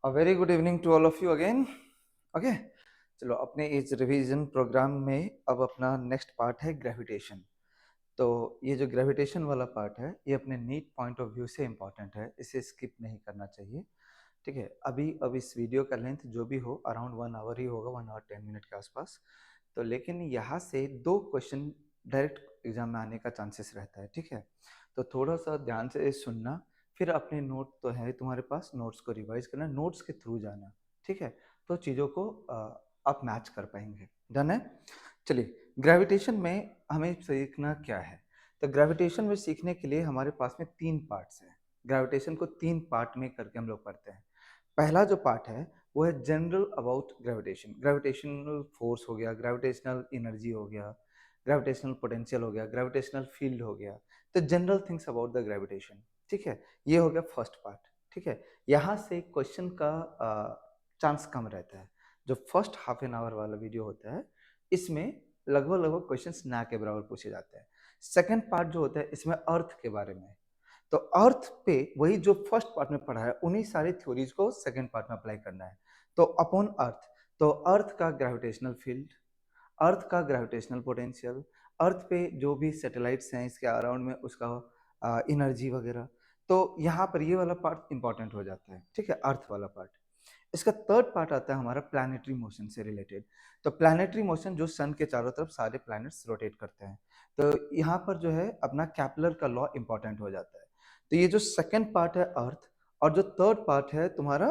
Very good evening to all of you again. Okay, चलो अपने इस रिवीजन प्रोग्राम में अब अपना नेक्स्ट पार्ट है ग्रेविटेशन। तो ये जो ग्रेविटेशन वाला पार्ट है ये अपने नीट पॉइंट ऑफ व्यू से इम्पॉर्टेंट है, इसे स्किप नहीं करना चाहिए। ठीक है, अभी अब इस वीडियो का लेंथ जो भी हो अराउंड 1 आवर ही होगा, 1 आवर 10 मिनट के आसपास। तो लेकिन यहाँ से 2 क्वेश्चन डायरेक्ट एग्जाम में आने का चांसेस रहता है। ठीक है, तो थोड़ा सा ध्यान से सुनना, फिर अपने नोट तो है तुम्हारे पास, नोट्स को रिवाइज करना, नोट्स के थ्रू जाना। ठीक है, तो चीज़ों को आप मैच कर पाएंगे। डन है। चलिए, ग्रेविटेशन में हमें सीखना क्या है। तो ग्रेविटेशन में सीखने के लिए हमारे पास में 3 पार्ट्स हैं। ग्रेविटेशन को 3 पार्ट में करके हम लोग पढ़ते हैं। पहला जो पार्ट है वो है general about gravitation. Gravitational force हो गया, ग्रेविटेशनल एनर्जी हो गया, ग्रेविटेशनल पोटेंशियल हो गया, ग्रेविटेशनल फील्ड हो गया। तो general things about the gravitation. ठीक है, ये हो गया फर्स्ट पार्ट। ठीक है, यहाँ से क्वेश्चन का चांस कम रहता है। जो फर्स्ट हाफ एन आवर वाला वीडियो होता है इसमें लगभग लगभग क्वेश्चंस ना के बराबर पूछे जाते हैं। सेकंड पार्ट जो होता है इसमें अर्थ के बारे में। तो अर्थ पे वही जो फर्स्ट पार्ट में पढ़ा है उन्हीं सारी थ्योरीज को सेकंड पार्ट में अप्लाई करना है। तो अपॉन अर्थ, तो अर्थ का ग्रेविटेशनल फील्ड, अर्थ का ग्रेविटेशनल पोटेंशियल, अर्थ पे जो भी सैटेलाइट्स हैं इसके अराउंड में उसका एनर्जी वगैरह। तो यहाँ पर ये वाला पार्ट इंपॉर्टेंट हो जाता है। ठीक है, अर्थ वाला पार्ट। इसका थर्ड पार्ट आता है हमारा प्लानिटरी मोशन से रिलेटेड। तो प्लानिटरी मोशन जो सन के चारों तरफ सारे प्लैनेट्स रोटेट करते हैं। तो यहाँ पर जो है अपना कैपलर का लॉ इंपॉर्टेंट हो जाता है। तो ये जो सेकंड पार्ट है अर्थ, और जो थर्ड पार्ट है तुम्हारा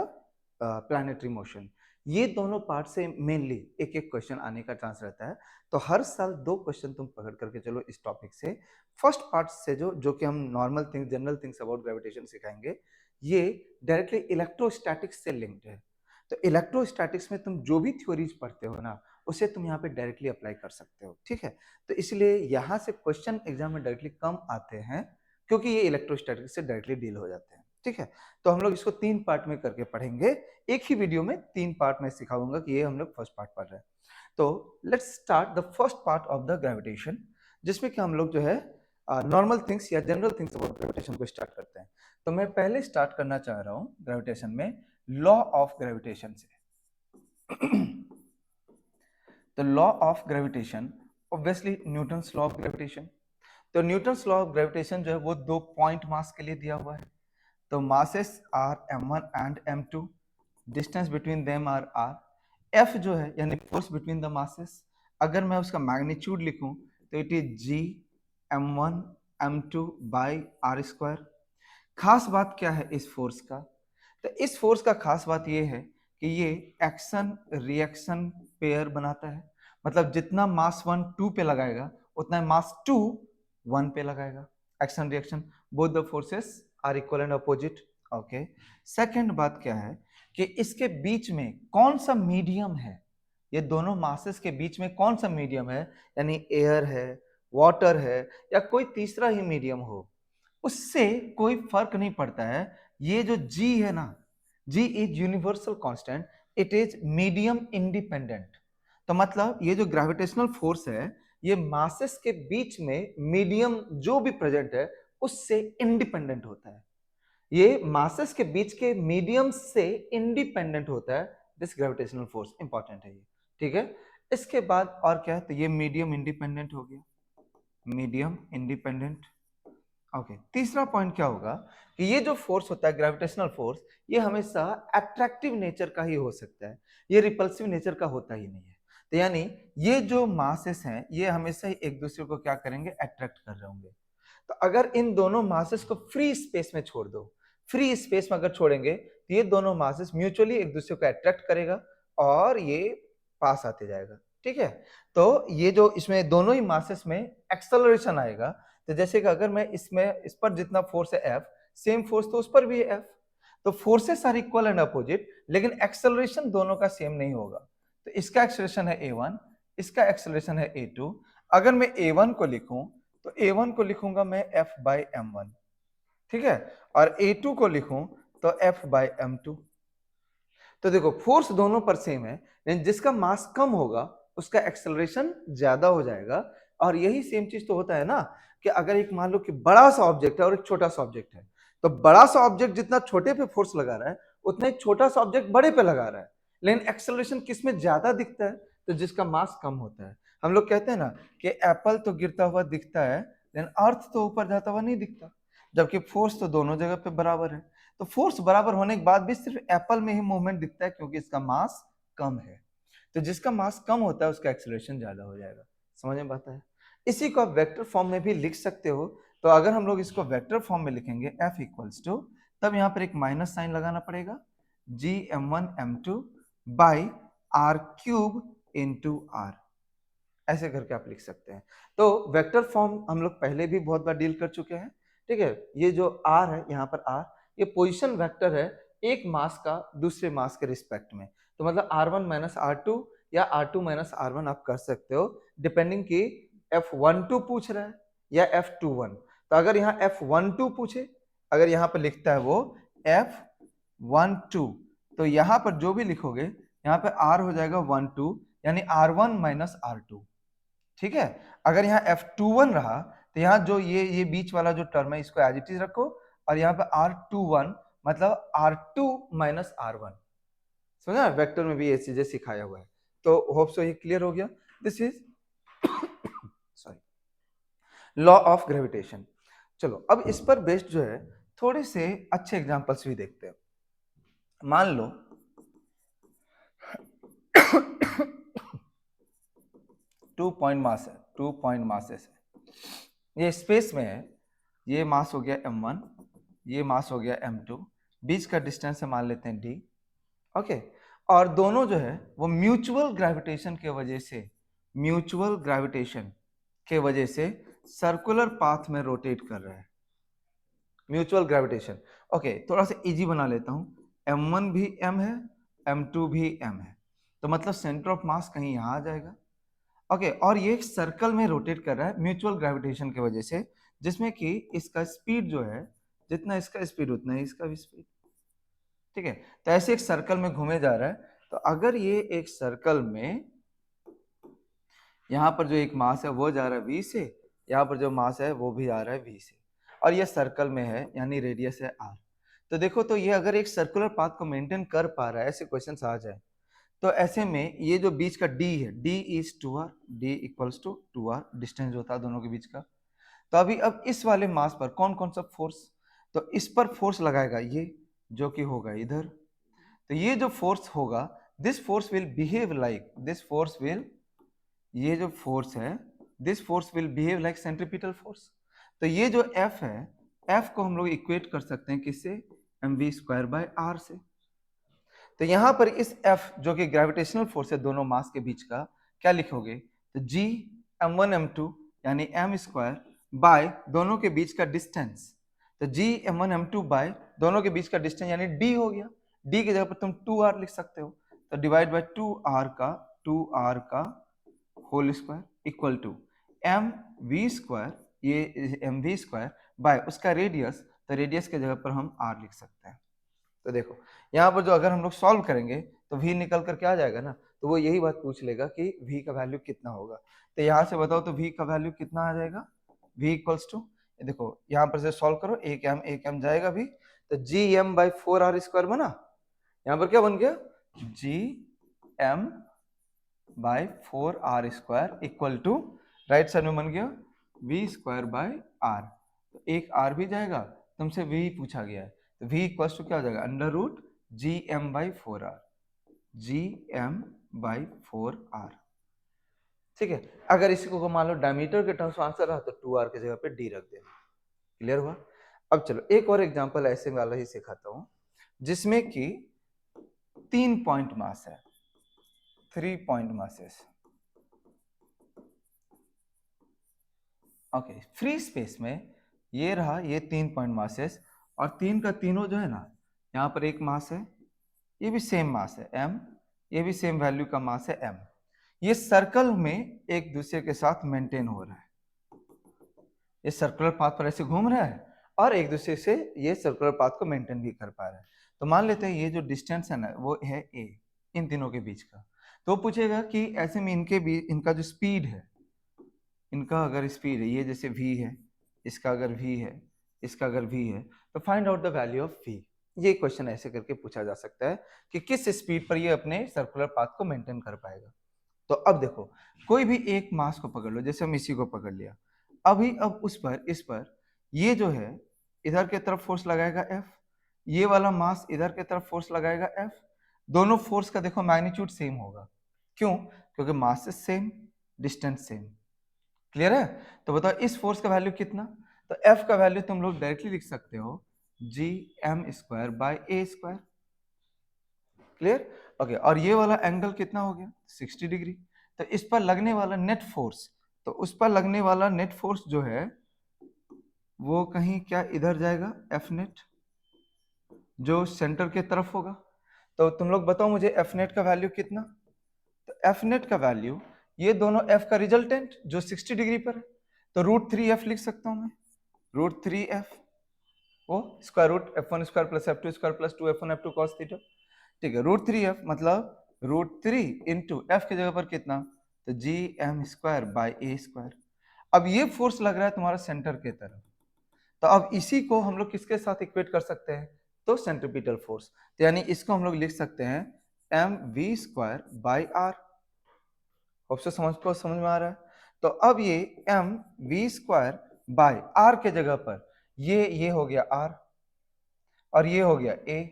प्लानिटरी मोशन, ये दोनों पार्ट से मेनली एक एक क्वेश्चन आने का चांस रहता है। तो हर साल 2 क्वेश्चन तुम पकड़ करके चलो इस टॉपिक से। फर्स्ट पार्ट से जो कि हम normal things, general things about gravitation सिखाएंगे, ये डायरेक्टली इलेक्ट्रोस्टैटिक्स से लिंक्ड है। तो इलेक्ट्रोस्टैटिक्स में तुम जो भी थ्योरीज पढ़ते हो ना, उसे तुम यहाँ पे डायरेक्टली अप्लाई कर सकते हो। ठीक है, तो इसलिए यहाँ से क्वेश्चन एग्जाम में डायरेक्टली कम आते हैं, क्योंकि ये इलेक्ट्रोस्टैटिक्स से डायरेक्टली डील हो जाते हैं। ठीक है, तो हम लोग इसको 3 पार्ट में करके पढ़ेंगे। एक ही वीडियो में 3 पार्ट में सिखाऊंगा कि ये हम लोग फर्स्ट पार्ट पढ़ रहे हैं। तो let's start the first part of the gravitation, जिसमें कि हम लोग जो है नॉर्मल थिंग्स या जनरल थिंग्स अबाउट ग्रेविटेशन को स्टार्ट करते हैं। तो मैं पहले स्टार्ट करना चाह रहा हूँ ग्रेविटेशन में लॉ ऑफ ग्रेविटेशन से। तो law of gravitation obviously Newton's law of gravitation. तो न्यूटन्स लॉ ऑफ ग्रेविटेशन जो है वो 2 पॉइंट मास के लिए दिया हुआ है। तो masses are m1 and m2, distance between them are r। f जो है यानी फोर्स बिटवीन द मासेस, अगर मैं उसका मैग्नीट्यूड लिखूं तो it is g m1 m2 by r square. खास बात क्या है इस फोर्स का? तो इस फोर्स का खास बात ये है कि ये एक्शन रिएक्शन पेयर बनाता है। मतलब जितना मास 1 2 पे लगाएगा उतना मास 2 1 पे लगाएगा। Action reaction, both the forces are equal and opposite. Okay, second बात क्या है कि इसके बीच में कौन सा मीडियम है, ये दोनों मासेस के बीच में कौन सा मीडियम है, यानी एयर है, वाटर है, या कोई तीसरा ही मीडियम हो, उससे कोई फर्क नहीं पड़ता है। ये जो G है ना, G is universal constant, it is medium independent. तो मतलब ये जो ग्रेविटेशनल फोर्स है ये मासेस के बीच में मीडियम जो भी प्रेजेंट है उससे इंडिपेंडेंट होता है। ये मासेस के बीच के मीडियम से इंडिपेंडेंट होता है। दिस ग्रेविटेशनल फोर्स इंपॉर्टेंट है ये। ठीक है, इसके बाद और क्या है, तो ये मीडियम इंडिपेंडेंट हो गया, मीडियम इंडिपेंडेंट। ओके, तीसरा पॉइंट क्या होगा कि ये जो फोर्स होता है ग्रेविटेशनल फोर्स, ये हमेशा अट्रैक्टिव नेचर का ही हो सकता है, ये रिपल्सिव नेचर का होता ही नहीं है। तो यानी ये जो मासेस हैं ये हमेशा ही एक दूसरे को क्या करेंगे, अट्रैक्ट कर रहे होंगे। तो अगर इन दोनों मासेस को फ्री स्पेस में छोड़ दो, फ्री स्पेस में अगर छोड़ेंगे तो ये दोनों मासेस म्यूचुअली एक दूसरे को अट्रैक्ट करेगा और ये पास आते जाएगा। ठीक है, तो ये जो इसमें दोनों ही मासेस में एक्सेलरेशन आएगा। तो जैसे कि अगर मैं इसमें इस पर जितना फोर्स है F, सेम फोर्स तो उस पर भी है F। तो forces are equal and opposite, लेकिन एक्सेलरेशन दोनों का सेम नहीं होगा। तो इसका एक्सेलरेशन है A1, इसका एक्सेलरेशन है A2। अगर मैं A1 को लिखूं तो A1 को लिखूंगा मैं F बाई M1। ठीक है, और A2 को लिखूं तो F बाई M2। तो देखो फोर्स दोनों पर सेम है, लेकिन जिसका मास कम होगा उसका एक्सेलरेशन ज्यादा हो जाएगा। और यही सेम चीज तो होता है ना कि अगर एक मान लो कि बड़ा सा ऑब्जेक्ट है और एक छोटा सा ऑब्जेक्ट है, तो बड़ा सा ऑब्जेक्ट जितना छोटे पे फोर्स लगा रहा है उतना एक छोटा सा ऑब्जेक्ट बड़े पे लगा रहा है, लेकिन एक्सेलरेशन किस में ज्यादा दिखता है, तो जिसका मास कम होता है। हम लोग कहते हैं ना कि एप्पल तो गिरता हुआ दिखता है लेकिन अर्थ तो ऊपर जाता हुआ नहीं दिखता, जबकि फोर्स तो दोनों जगह पे बराबर है। तो फोर्स बराबर होने के बाद भी सिर्फ एप्पल में ही मूवमेंट दिखता है क्योंकि इसका मास कम है। तो जिसका मास कम होता है उसका एक्सेलरेशन ज्यादा हो जाएगा। समझ में आता है? इसी को आप वेक्टर फॉर्म में भी लिख सकते हो। तो अगर हम लोग इसको वेक्टर फॉर्म में लिखेंगे F इक्वल्स टू, तब यहाँ पर एक माइनस साइन लगाना पड़ेगा, Gm1m2 by r cube into r, ऐसे करके आप लिख सकते हैं। तो वेक्टर फॉर्म हम लोग पहले भी बहुत बार डील कर चुके हैं। ठीक है, ये जो आर है यहाँ पर आर, ये पोजीशन वेक्टर है एक मास का दूसरे मास के रिस्पेक्ट में। तो मतलब r1 माइनस r2 या r2 माइनस r1 आप कर सकते हो, डिपेंडिंग कि F12 पूछ रहा है या F21। तो अगर यहाँ F12 पूछे, अगर यहाँ पर लिखता है वो F12, तो यहाँ पर जो भी लिखोगे यहाँ पे r हो जाएगा 12, यानी r1 माइनस r2। ठीक है, अगर यहाँ F21 रहा तो यहाँ जो ये बीच वाला जो टर्म है इसको एज इट इज रखो, और यहाँ पे R21 मतलब R2 माइनस R1। समझा, वेक्टर में भी ये चीजें सिखाया हुआ है। तो होप सो ये क्लियर हो गया। This is sorry law of gravitation. चलो अब इस पर बेस्ड जो है थोड़े से अच्छे एग्जांपल्स भी देखते हैं। मान लो टू पॉइंट मास है, 2 पॉइंट मासेस है, ये स्पेस में है, ये मास हो गया m1, ये मास हो गया m2, बीच का डिस्टेंस है मान लेते हैं d। ओके, और दोनों जो है वो म्यूचुअल ग्रेविटेशन के वजह से, म्यूचुअल ग्रेविटेशन के वजह से सर्कुलर पाथ में रोटेट कर रहा है। म्यूचुअल ग्रेविटेशन, ओके थोड़ा सा इजी बना लेता हूं, m1 भी m है, m2 भी m है, तो मतलब सेंटर ऑफ मास कहीं यहां आ जाएगा। ओके, और ये एक सर्कल में रोटेट कर रहा है म्यूचुअल ग्रेविटेशन की वजह से, जिसमें कि इसका स्पीड जो है, जितना इसका स्पीड उतना ही इसका भी स्पीड। ठीक है, तो ऐसे एक सर्कल में घूमे जा रहा है। तो अगर ये एक सर्कल में यहाँ पर जो एक मास है वो जा रहा है v से, यहाँ पर जो मास है वो भी आ रहा है v से, और ये सर्कल में है यानी रेडियस है r। तो देखो, तो ये अगर एक सर्कुलर पाथ को मेंटेन कर पा रहा है, ऐसे क्वेश्चन आ जाए, तो ऐसे में ये जो बीच का d है, d is 2r, d equals to 2r, distance होता है दोनों के बीच का। तो अभी अब इस वाले मास पर कौन कौन सा फोर्स, तो इस पर फोर्स लगाएगा ये, जो कि होगा इधर। तो ये जो फोर्स होगा, this force will behave like, this force will, ये जो फोर्स है, this force will behave like centripetal force. तो ये जो F है, F को हम लोग इक्वेट कर सकते हैं किससे, mv² r से। तो यहां पर इस F जो कि ग्रेविटेशनल फोर्स है दोनों मास के बीच का, क्या लिखोगे, तो G m1 m2 यानी m² बाय दोनों के बीच का डिस्टेंस, तो G m1 m2 बाय दोनों के बीच का डिस्टेंस यानी D हो गया। D की जगह पर तुम 2r लिख सकते हो, तो डिवाइड बाय 2r का whole square equal to mv², ये mv² बाय उसका रेडियस, तो रेडियस की जगह पर हम r लिख सकते हैं। तो देखो यहाँ पर जो अगर हम लोग सॉल्व करेंगे तो v निकल कर क्या आ जाएगा ना, तो वो यही बात पूछ लेगा कि v का वैल्यू कितना होगा। तो यहाँ से बताओ तो v का वैल्यू कितना आ जाएगा, v इक्वल्स टू, देखो यहाँ पर से सॉल्व करो, एक m जाएगा भी, तो gm/4r² बना, यहाँ पर क्या बन गया, gm/4r² equal to, right side में बन गया v²/r, तो एक r भी जाएगा, तुमसे v पूछा गया है, तो v इक्वल टू क्या हो जाएगा, √gm/4r, gm/4r। ठीक है, अगर इसी को मान लो डायमीटर के टर्म्स में आंसर रहा तो 2r की जगह पे d रख देना। क्लियर हुआ? अब चलो एक और एग्जांपल ऐसे वाला ही सिखाता हूं, जिसमें कि 3 पॉइंट मास है, 3 point masses. Okay, free space में ये रहा, ये 3 पॉइंट मासेस, और तीन का तीनों जो है ना, यहाँ पर एक मास है, ये भी सेम मास है m, ये भी सेम वैल्यू का मास है m, ये सर्कल में एक दूसरे के साथ मेंटेन हो रहा है, ये सर्कुलर पाथ पर ऐसे घूम रहा है और एक दूसरे से ये सर्कुलर पाथ को मेंटेन भी कर पा रहा है। तो मान लेते हैं ये जो डिस्टेंस है ना वो है a, इन तीनों के बीच का। तो पूछेगा कि ऐसे में इनके बीच, इनका जो स्पीड है, इनका अगर स्पीड है, ये जैसे v है, इसका अगर v है, इसका अगर v है, तो find out the value of v। ये क्वेश्चन ऐसे करके पूछा जा सकता है कि किस स्पीड पर ये अपने सर्कुलर पाथ को मेंटेन कर पाएगा। तो अब देखो, कोई भी एक मास को पकड़ लो, जैसे हम इसी को पकड़ लिया, अभी अब उस पर, इस पर ये जो है इधर की तरफ फोर्स लगाएगा F, ये वाला मास इधर की तरफ फोर्स लगाएगा F। दोनों फोर्स का देखो मैग्नीट्यूड सेम होगा। क्यों? क्योंकि mass is same, distance same. Clear है? तो बताओ इस फोर्स का वैल्यू कितना? तो F का वैल्यू तुम लोग डायरेक्टली लिख सकते हो gm² by a square. Clear? Okay, और ये वाला एंगल कितना हो गया? 60 डिग्री। तो इस पर लगने वाला नेट फोर्स, तो उस पर लगने वाला नेट फोर्स जो है वो कहीं क्या इधर जाएगा, एफ नेट, जो सेंटर के तरफ होगा। तो तुम लोग बताओ मुझे एफ नेट का वैल्यू कितना? तो एफ नेट का वैल्यू, ये दोनों एफ का रिजल्टेंट जो 60 डिग्री पर है, तो √3f लिख सकता हूं मैं। √3f वो square root f1² plus f2² plus 2f1f2 cos theta. ठीक है, √3f मतलब √3 इंटू एफ की जगह पर कितना, तो gm² बाय a स्क्वायर। अब ये फोर्स लग रहा है तुम्हारा सेंटर के तरफ, तो अब इसी को हम लोग किसके साथ इक्वेट कर सकते हैं? तो सेंट्रीपिटल फोर्स। तो यानी इसको हम लोग लिख सकते हैं mv² बाई आर। ऑप्शन समझ में आ रहा है? तो अब ये mv² बाई आर के जगह पर ये हो गया r और ये हो गया a।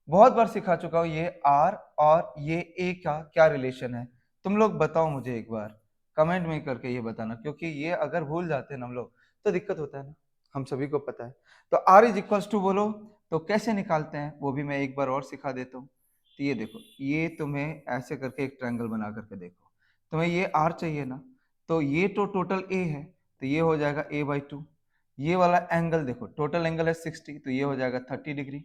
बहुत बार सिखा चुका हूं ये r और ये a का क्या रिलेशन है। तुम लोग बताओ मुझे एक बार कमेंट में करके ये बताना, क्योंकि ये अगर भूल जाते हैं ना हम लोग तो दिक्कत होता है ना, हम सभी को पता है। तो r इज इक्वल्स टू बोलो तो कैसे निकालते हैं वो भी मैं एक बार और सिखा देता हूँ। तो ये देखो, ये तुम्हें ऐसे करके एक ट्रायंगल बना करके देखो, तुम्हें ये r चाहिए ना, तो ये तो टोटल a है, तो ये हो जाएगा a/2। ये वाला एंगल देखो, टोटल एंगल है 60, तो ये हो जाएगा 30 डिग्री।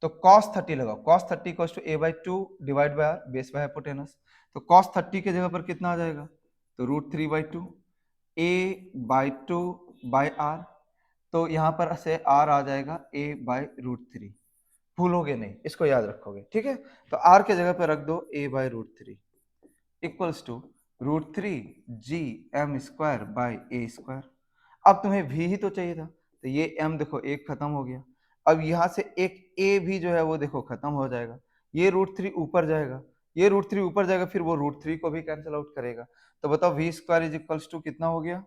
तो cos 30 लगाओ, cos 30 equals to a/2 divide by r, base by hypotenuse. तो cos 30 के जगह पर कितना आ जाएगा, तो √3/2 a/2 बाय r। तो यहाँ पर से r आ जाएगा a/√3। भूलोगे नहीं, इसको याद रखोगे, ठीक है। तो r के जगह पर रख दो a/√3 equals to √3 by a square. अब तुम्हें v ही तो चाहिए था, तो ये m देखो एक खत्म हो गया। अब यहाँ से एक a भी जो है वो देखो खत्म हो जाएगा, ये √3 ऊपर जाएगा, ये √3 ऊपर जाएगा, फिर वो √3 को भी कैंसिल आउट करेगा। तो बताओ v² इज इक्वल्स टू कितना हो गया,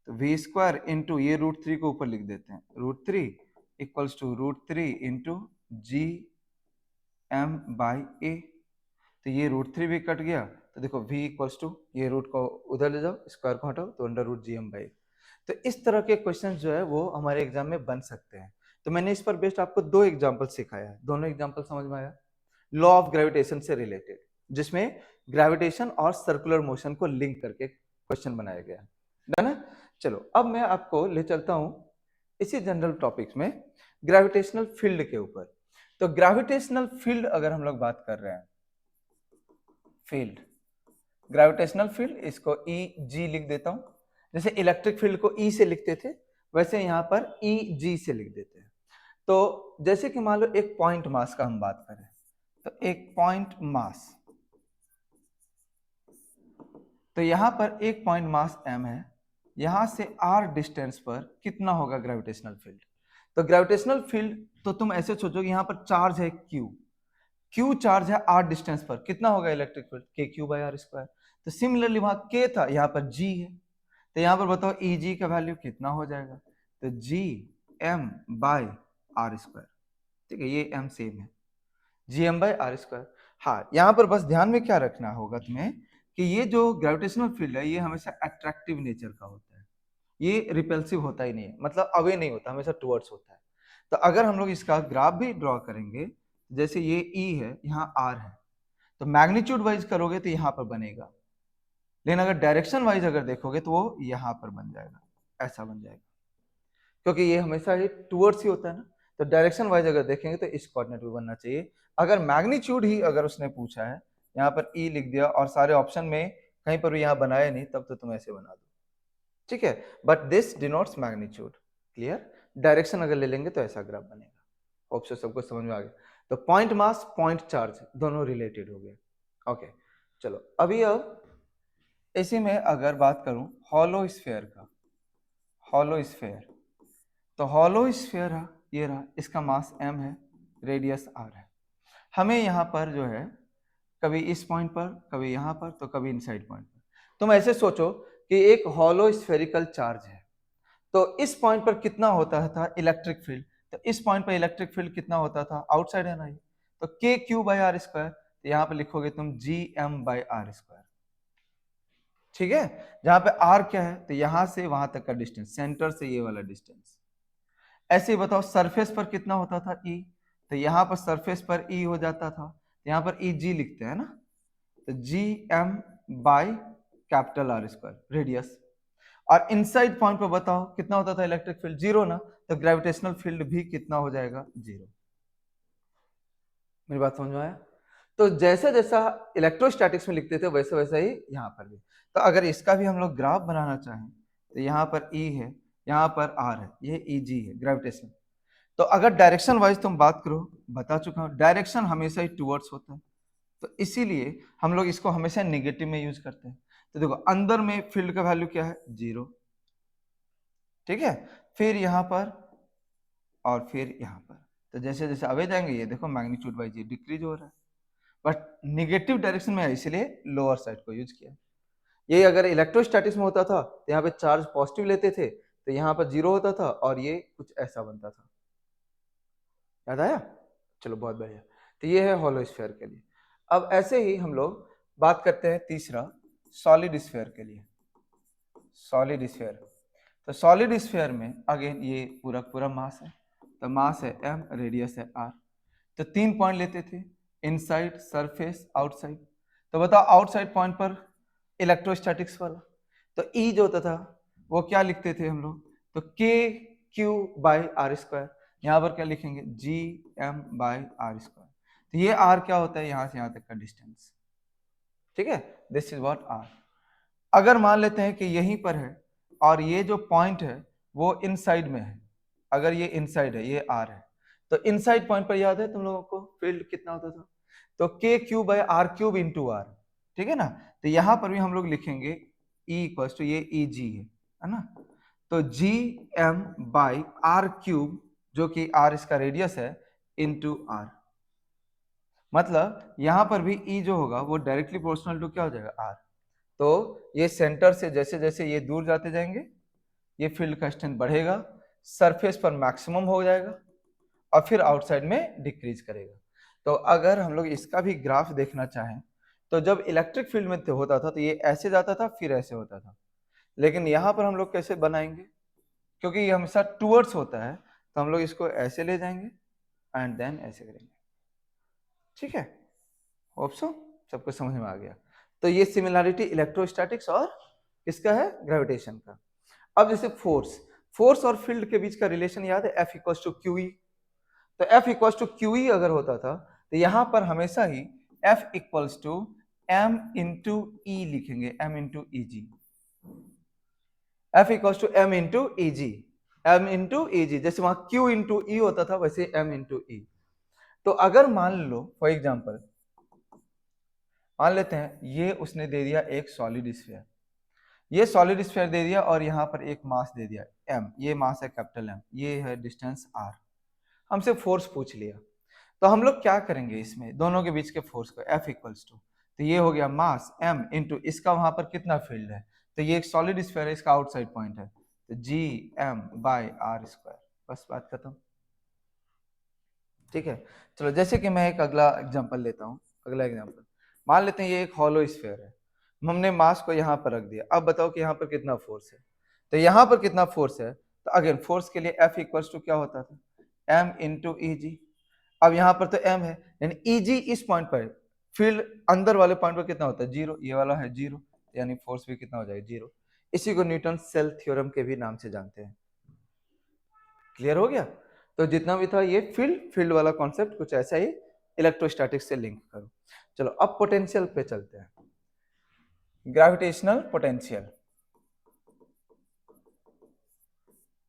तो v² इंटू ये √3 को ऊपर लिख देते हैं, √3 equals to √3 into gm by a। तो ये √3 भी कट गया, तो देखो v इक्वल्स टू, ये रूट को उधर ले जाओ, स्क्वायर को हटाओ, तो √gm/a। तो इस तरह के क्वेश्चन जो है वो हमारे एग्जाम में बन सकते हैं। तो मैंने इस पर बेस्ड आपको 2 एग्जांपल सिखाया है, दोनों एग्जांपल समझ में आया? लॉ ऑफ ग्रेविटेशन से रिलेटेड, जिसमें ग्रेविटेशन और सर्कुलर मोशन को लिंक करके क्वेश्चन बनाया गया है। डन है? चलो अब मैं आपको ले चलता हूं इसी जनरल टॉपिक्स में ग्रेविटेशनल फील्ड के ऊपर। तो ग्रेविटेशनल फील्ड अगर हम लोग बात कर रहे हैं, फील्ड, ग्रेविटेशनल फील्ड, इसको ई जी लिख देता हूं। जैसे इलेक्ट्रिक फील्ड को ई से लिखते थे, वैसे यहां पर ई जी से लिख देते हैं। तो जैसे कि मान लो एक पॉइंट मास का हम बात करें, तो एक पॉइंट मास, तो यहां पर एक पॉइंट मास m है, यहां से r डिस्टेंस पर कितना होगा ग्रेविटेशनल फील्ड? तो ग्रेविटेशनल फील्ड तो तुम ऐसे सोचो कि यहां पर चार्ज है q चार्ज है r डिस्टेंस पर, कितना होगा इलेक्ट्रिक फील्ड? kq/r²। तो सिमिलरली वहां k था, यहाँ पर g है, तो यहाँ पर बताओ Eg का वैल्यू कितना हो जाएगा? तो gm/r²। ठीक है, ये m सेम है, gm/r²। हाँ, यहाँ पर बस ध्यान में क्या रखना होगा तुम्हें कि ये जो ग्रेविटेशनल फील्ड है ये हमेशा अट्रैक्टिव नेचर का होता है, ये रिपल्सिव होता ही नहीं है, मतलब अवे नहीं होता, हमेशा टुवर्ड्स होता है। तो अगर हम लोग इसका ग्राफ भी ड्रॉ करेंगे, जैसे ये E है, यहाँ R है, तो मैग्नीट्यूड वाइज करोगे तो यहाँ पर बनेगा, लेकिन अगर डायरेक्शन वाइज अगर देखोगे तो वो यहाँ पर बन जाएगा, ऐसा बन जाएगा, क्योंकि ये हमेशा ही टुवर्ड्स ही होता है ना। तो डायरेक्शन वाइज अगर देखेंगे तो इस कोऑर्डिनेट पे बनना चाहिए। अगर मैग्नीट्यूड ही अगर उसने पूछा है, यहाँ पर ई लिख दिया और सारे ऑप्शन में कहीं पर भी यहाँ बनाया नहीं, तब तो तुम ऐसे बना दो, ठीक है। But this denotes magnitude. Clear? Direction अगर ले लेंगे तो ऐसा ग्राफ बनेगा। होप सो सबको समझ में आ गया। तो पॉइंट मास, पॉइंट चार्ज दोनों रिलेटेड हो गए। ओके, चलो अभी अब इसी में अगर बात करूं हॉलो स्फीयर का, हॉलो स्फीयर, तो हॉलो स्फीयर ये रहा, इसका मास m है, रेडियस आर है। हमें यहाँ पर जो है कभी इस पॉइंट पर, कभी यहाँ पर, तो कभी इनसाइड पॉइंट पर। तुम ऐसे सोचो कि एक हॉलो स्फेरिकल चार्ज है, तो इस पॉइंट पर कितना होता था इलेक्ट्रिक फील्ड, तो इस पॉइंट पर इलेक्ट्रिक फील्ड कितना होता था, आउटसाइड है ना ये, तो के क्यू बाई आर स्क्वायर, तो यहाँ पर लिखोगे तुम G M by are square. ठीक है, जहां पे आर क्या है, तो यहां से वहां तक का डिस्टेंस, सेंटर से ये वाला डिस्टेंस। ऐसे ही बताओ सरफेस पर कितना होता था ई, तो यहाँ पर सरफेस पर ई हो जाता था, यहाँ पर ई जी लिखते हैं ना, तो G M by capital R square radius. और इनसाइड पॉइंट पर बताओ कितना होता था इलेक्ट्रिक फील्ड, जीरो ना, तो ग्रेविटेशनल फील्ड भी कितना हो जाएगा, जीरो। मेरी बात समझ में आया? तो जैसा जैसा इलेक्ट्रोस्टैटिक्स में लिखते थे वैसे वैसा ही यहाँ पर भी। तो अगर इसका भी हम लोग ग्राफ बनाना चाहें, तो यहाँ पर ई है, यहाँ पर आर है, ये ई जी है ग्रेविटेशन। तो अगर डायरेक्शन वाइज तुम बात करो, बता चुका हूँ डायरेक्शन हमेशा ही टुवर्ड्स होता है, तो इसीलिए हम लोग इसको हमेशा नेगेटिव में यूज करते हैं। तो देखो अंदर में फील्ड का वैल्यू क्या है, जीरो। ठीक है, फिर यहाँ पर और फिर यहाँ पर, तो जैसे जैसे आगे जाएंगे ये देखो मैग्नीट्यूड वाइज ये डिक्रीज हो रहा है, बट निगेटिव डायरेक्शन में है इसलिए लोअर साइड को यूज किया। ये अगर इलेक्ट्रोस्टैटिक्स में होता था तो यहाँ पे चार्ज पॉजिटिव लेते थे, तो यहाँ पर जीरो होता था और ये कुछ ऐसा बनता था। याद आया? चलो बहुत बढ़िया। तो ये है हॉलो स्फीयर के लिए। अब ऐसे ही हम लोग बात करते हैं तीसरा सॉलिड स्फीयर के लिए। सॉलिड स्फीयर, तो सॉलिड स्फीयर में अगेन ये पूरा पूरा मास है, तो मास है m, रेडियस है r। तो 3 पॉइंट लेते थे, इनसाइड, सरफेस, आउटसाइड। तो बताओ आउटसाइड पॉइंट पर इलेक्ट्रोस्टैटिक्स वाला, तो E जो होता था वो क्या लिखते थे हम लोग, तो के क्यू बाई आर स्क्वायर, यहाँ पर क्या लिखेंगे, G M by are square. तो ये r क्या होता है, यहाँ से यहाँ तक का डिस्टेंस। ठीक है, दिस इज व्हाट r। अगर मान लेते हैं कि यहीं पर है और ये जो पॉइंट है वो इनसाइड में है, अगर ये इनसाइड है, ये आर है, तो इनसाइड पॉइंट पर याद है तुम लोगों को फील्ड कितना होता था, तो k cube by r cube into r. ठीक है ना, तो यहां पर भी हम लोग लिखेंगे E इक्वल टू ये ई जी है ना, तो G M by r cube, जो कि आर इसका रेडियस है, इंटू आर। मतलब यहां पर भी E जो होगा वो डायरेक्टली प्रोपोर्शनल टू क्या हो जाएगा, आर। तो ये सेंटर से जैसे जैसे ये दूर जाते जाएंगे, ये फील्ड का स्ट्रेंथ बढ़ेगा, सरफेस पर मैक्सिमम हो जाएगा और फिर आउटसाइड में डिक्रीज करेगा। तो अगर हम लोग इसका भी ग्राफ देखना चाहें, तो जब इलेक्ट्रिक फील्ड में होता था तो ये ऐसे जाता था फिर ऐसे होता था, लेकिन यहाँ पर हम लोग कैसे बनाएंगे, क्योंकि ये हमेशा टूवर्ड्स होता है, तो हम लोग इसको ऐसे ले जाएंगे एंड देन ऐसे करेंगे। ठीक है, होप सो सबको समझ में आ गया। तो ये सिमिलैरिटी इलेक्ट्रोस्टैटिक्स और किसका है, ग्रेविटेशन का। अब जैसे फोर्स, फोर्स और फील्ड के बीच का रिलेशन याद है, F equals to Q E. तो F equals to Q E अगर होता था तो यहां पर हमेशा ही F equals to M into E लिखेंगे, M into E G. F equals to M into E G, M into E G, जैसे वहां Q इंटू ई होता था वैसे M इंटू ई। तो अगर मान लो फॉर एग्जाम्पल, मान लेते हैं ये उसने दे दिया एक सॉलिड स्फीयर, ये सॉलिड स्फीयर दे दिया और यहाँ पर एक मास दे दिया m, ये मास है कैपिटल M, ये है डिस्टेंस r। हमसे फोर्स पूछ लिया, तो हम लोग क्या करेंगे, इसमें दोनों के बीच के फोर्स को F इक्वल्स टू, तो ये हो गया मास m इंटू इसका वहां पर कितना फील्ड है, तो ये एक सॉलिड स्फीयर है, इसका आउटसाइड पॉइंट है, तो G M by are square. बस बात खत्म। ठीक है, चलो जैसे कि मैं एक अगला एग्जांपल लेता हूँ। अगला एग्जांपल मान लेते हैं ये एक हॉलो स्फीयर है, हमने मास को यहाँ पर रख दिया। अब बताओ कि यहाँ पर कितना फोर्स है, तो यहाँ पर कितना फोर्स है, तो अगेन फोर्स के लिए F इक्वल्स टू क्या होता था, M इंटू ई जी। अब यहाँ पर तो M है, यानी ई जी इस पॉइंट पर, फील्ड अंदर वाले पॉइंट पर कितना होता है, जीरो, ये वाला है जीरो, यानी फोर्स भी कितना हो जाएगा, जीरो। इसी को न्यूटन सेल थ्योरम के भी नाम से जानते हैं। क्लियर हो गया? तो जितना भी था ये फील्ड, फील्ड वाला कॉन्सेप्ट कुछ ऐसा ही इलेक्ट्रोस्टैटिक्स से लिंक करो। चलो अब पोटेंशियल पे चलते हैं, ग्रेविटेशनल पोटेंशियल,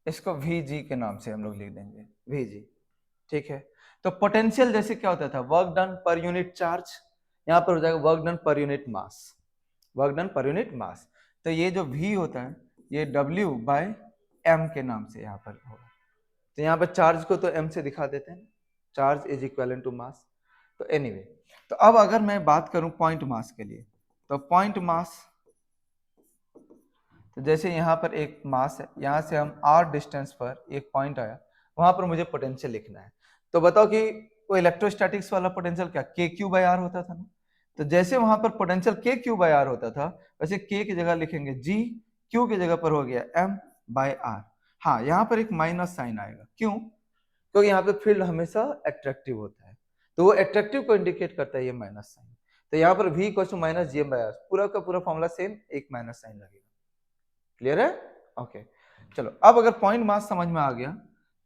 इसको Vg के नाम से हम लोग लिख देंगे, Vg। ठीक है, तो पोटेंशियल जैसे क्या होता था, work done per unit charge, यहाँ पर हो जाएगा work done per unit mass, work done per unit mass. तो ये जो V होता है ये W बाय M के नाम से यहाँ पर होगा। तो यहाँ पर चार्ज को तो M से दिखा देते हैं, charge is equivalent to mass. तो एनीवे, तो अब अगर मैं बात करूं पॉइंट मास के लिए, तो पॉइंट मास, तो जैसे यहाँ पर एक मास है, यहाँ से हम r डिस्टेंस पर एक पॉइंट आया, वहां पर मुझे पोटेंशियल लिखना है। तो बताओ कि वो इलेक्ट्रोस्टैटिक्स वाला पोटेंशियल क्या k q बाई r होता था ना। तो जैसे वहां पर potential k q by r होता था, वैसे k की जगह लिखेंगे g, q की जगह पर हो गया m बाई r। हाँ, यहाँ पर एक माइनस साइन आएगा, क्यों? क्योंकि यहाँ पे फील्ड हमेशा एट्रैक्टिव होता है, तो वो एट्रैक्टिव को इंडिकेट करता है ये माइनस साइन। तो यहाँ पर v equal to minus G M by r, पूरा का पूरा फॉर्मूला सेम, एक माइनस साइन लगेगा। क्लियर है? ओके, चलो अब अगर पॉइंट मास समझ में आ गया,